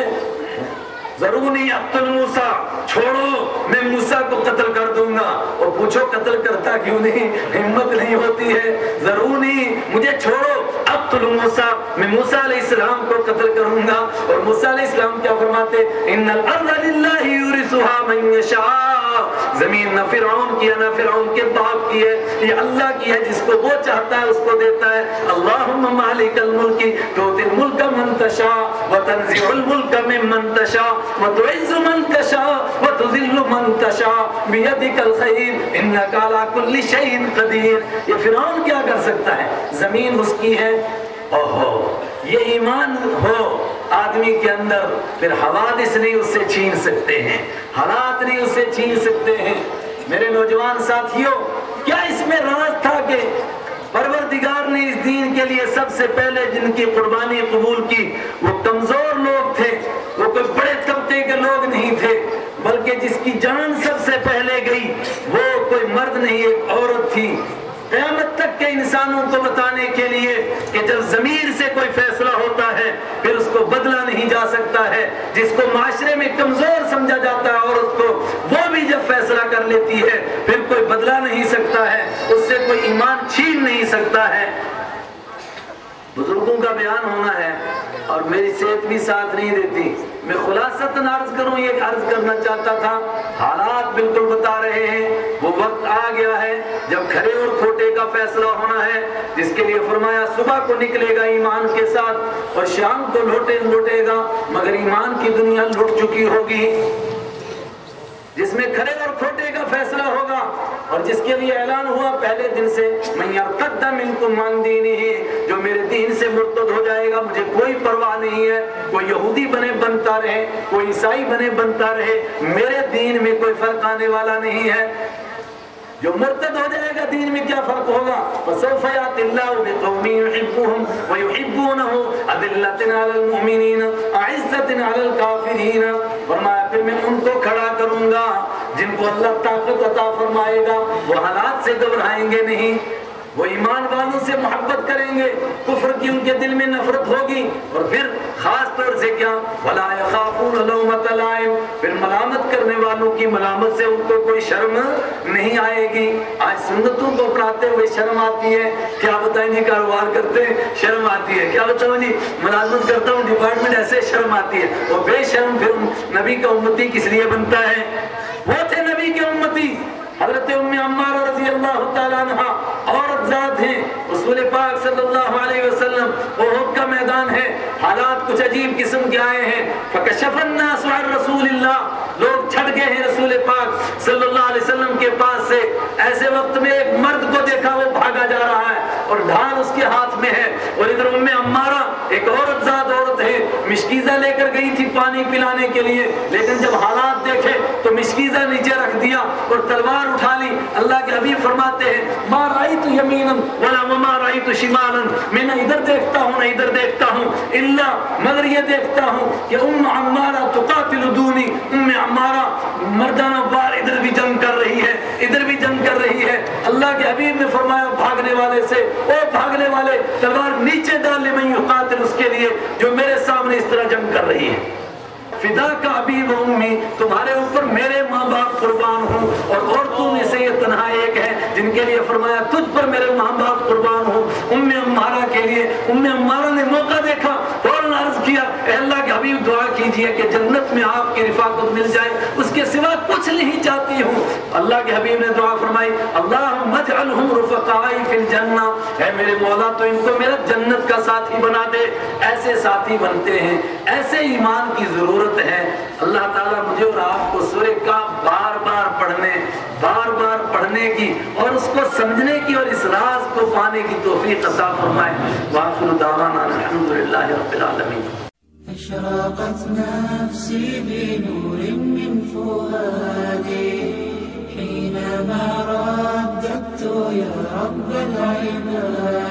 ضرونی اقتل موسیٰ، چھوڑو میں موسیٰ کو قتل کر دوں گا، اور پوچھو قتل کرتا کیوں نہیں؟ ہمت نہیں ہوتی ہے۔ ضرونی، مجھے چھوڑو، اقتل موسیٰ، میں موسیٰ علیہ السلام کو قتل کروں گا۔ اور موسیٰ علیہ السلام کیا فرماتے؟ ان الارض للہ یورثها من یشاء، زمین نہ فرعون کی ہے نہ فرعون کے باپ کی ہے، یہ اللہ کی ہے، جس کو وہ چاہتا ہے اس کو دیتا ہے۔ اللہم مالک الملک تؤتی الملک من تشاء وتنزع الملک ممن تشاء وتعز من تشاء وتذل من تشاء بیدک الخیر انک علی کل شیء قدیر۔ یہ فرعون کیا کر سکتا ہے؟ زمین اس کی ہے۔ اوہو، یہ ایمان ہو آدمی کے اندر، پھر حوادث نہیں اس سے چھین سکتے ہیں، حالات نہیں اس سے چھین سکتے ہیں۔ میرے نوجوان ساتھیوں، کیا اس میں راز تھا کہ پروردگار نے اس دین کے لیے سب سے پہلے جن کی قربانی قبول کی وہ کمزور لوگ تھے، وہ کوئی بڑے طبقے کے لوگ نہیں تھے، بلکہ جس کی جان سب سے پہلے گئی وہ کوئی مرد نہیں، ایک عورت تھی۔ قیامت تک کے انسانوں کو بتانے کے لیے کہ جب ضمیر سے کوئی فیصلہ ہوتا ہے پھر اس کو بدلا نہیں جا سکتا ہے، جس کو معاشرے میں کمزور سمجھا جاتا ہے عورت کو، وہ بھی جب فیصلہ کر لیتی ہے پھر کوئی بدلا نہیں سکتا ہے، اس سے کوئی ایمان چھین نہیں سکتا ہے۔ بزرگوں کا بیان ہونا ہے اور میری صحت بھی ساتھ نہیں دیتی، میں خلاصتاً عرض کروں، یہ عرض کرنا چاہتا تھا، حالات بالکل بتا رہے ہیں، وہ وقت آ گیا ہے جب کھرے اور کھوٹے کا فیصلہ ہونا ہے، جس کے لیے فرمایا صبح کو نکلے گا ایمان کے ساتھ اور شام کو لوٹے گا، مگر ایمان کی دنیا لٹ چکی ہوگی، جس میں کھرے اور کھوٹے کا فیصلہ ہوگا۔ اور جس کے لیے اعلان ہوا پہلے دن سے من یرتد منکم عن دینہ، جو میرے دین سے مرتد ہو جائے گا مجھے کوئی پرواہ نہیں ہے، کوئی یہودی بنے بنتا رہے، کوئی عیسائی بنے بنتا رہے، میرے دین میں کوئی فرق آنے والا نہیں ہے۔ جو مرتد ہو جائے گا دین میں کیا فرق ہوگا؟ فسوف یأتی اللہ بقوم یحبهم ویحبونہ اذلۃ علی المؤمنین اعزۃ علی الکافرین، فرمایا پھر میں ان کو کھڑا کروں گا جن کو اللہ طاقت عطا فرمائے گا، وہ حالات سے گھبرائیں گے نہیں، وہ ایمان والوں سے محبت کریں گے، کفر کی ان کے دل میں نفرت ہوگی، اور پھر خاص طور سے کیا ولا یخافون لومۃ لائم، پھر ملامت کرنے والوں کی ملامت سے ان کو کوئی شرم نہیں آئے گی۔ آج سنتوں کو اپناتے ہوئے شرم آتی ہے، کیا بتائیں جی کاروبار کرتے ہیں شرم آتی ہے، کیا بتاؤں جی ملازمت کرتا ہوں ڈپارٹمنٹ ایسے شرم آتی ہے، وہ بے شرم پھر نبی کا امتی کس لیے بنتا ہے؟ وہ تھے نبی کے امتی، حضرت ام عمارہ رضی اللہ تعالیٰ عنہ عورت ذات ہیں، رسول پاک صلی اللہ علیہ وسلم، احد کا میدان ہے، حالات کچھ عجیب قسم کے آئے ہیں، فکشف الناس عن رسول اللہ، لوگ چھٹ گئے ہیں رسول پاک صلی اللہ علیہ وسلم کے پاس سے، ایسے وقت میں ایک مرد کو دیکھا وہ بھاگا جا رہا ہے اور ڈھال اس کے ہاتھ میں ہے، اور ادھر ام عمارہ ایک عورت ذات عورت ہے، مشکیزہ لے کر گئی تھی پانی پلانے کے لیے، لیکن جب حالات دیکھے تو مشکیزہ نیچے رکھ دیا اور تلوار اٹھا لی۔ اللہ کے حبیب فرماتے ہیں ما رأیت یمینا ولا وما رأیت شمالا، میں نہ ادھر دیکھتا ہوں نہ ادھر دیکھتا ہوں، الا مگر یہ دیکھتا ہوں کہ ام عمارہ تقاتل دونی، ام عمارہ مردانہ وار ادھر بھی جنگ کر رہی ہے ادھر بھی جنگ کر رہی ہے۔ اللہ کے حبیب نے فرمایا بھاگنے والے سے، او بھاگنے والے تلوار نیچے ڈال، لمن یقاتل، اس کے لیے جو میرے سامنے اس طرح جنگ کر رہی ہے۔ فدا کا ابی و امی، تمہارے اوپر میرے ماں باپ قربان ہوں، اور عورتوں میں سے یہ تنہا ایک ہے جن کے لیے فرمایا تجھ پر میرے ماں باپ قربان ہوں۔ ام عمارہ کے لیے، ام عمارہ نے موقع دیکھا، فوراً عرض کیا اے اللہ کے حبیب دعا کیجئے کہ جنت میں آپ کی رفاقت مل جائے، اس کے سوا کچھ نہیں چاہتی ہوں۔ اللہ کے حبیب نے دعا فرمائی اللہم اجعلہم رفقائی فی الجنہ، اے میرے مولا تو ان کو میرا جنت کا ساتھی بنا دے۔ ایسے ساتھی بنتے ہیں، ایسے ایمان کی ضرورت ہے۔ اللہ تعالیٰ مجھے اور آپ کو سورہ کاف بار بار پڑھنے کی اور اس کو سمجھنے کی اور اس راز کو پانے کی توفیق عطا فرمائے۔ وآخر دعوانا الحمدللہ رب العالمین۔ أشرقت نفسي بنور من فؤادي حينما رددت يا رب العباد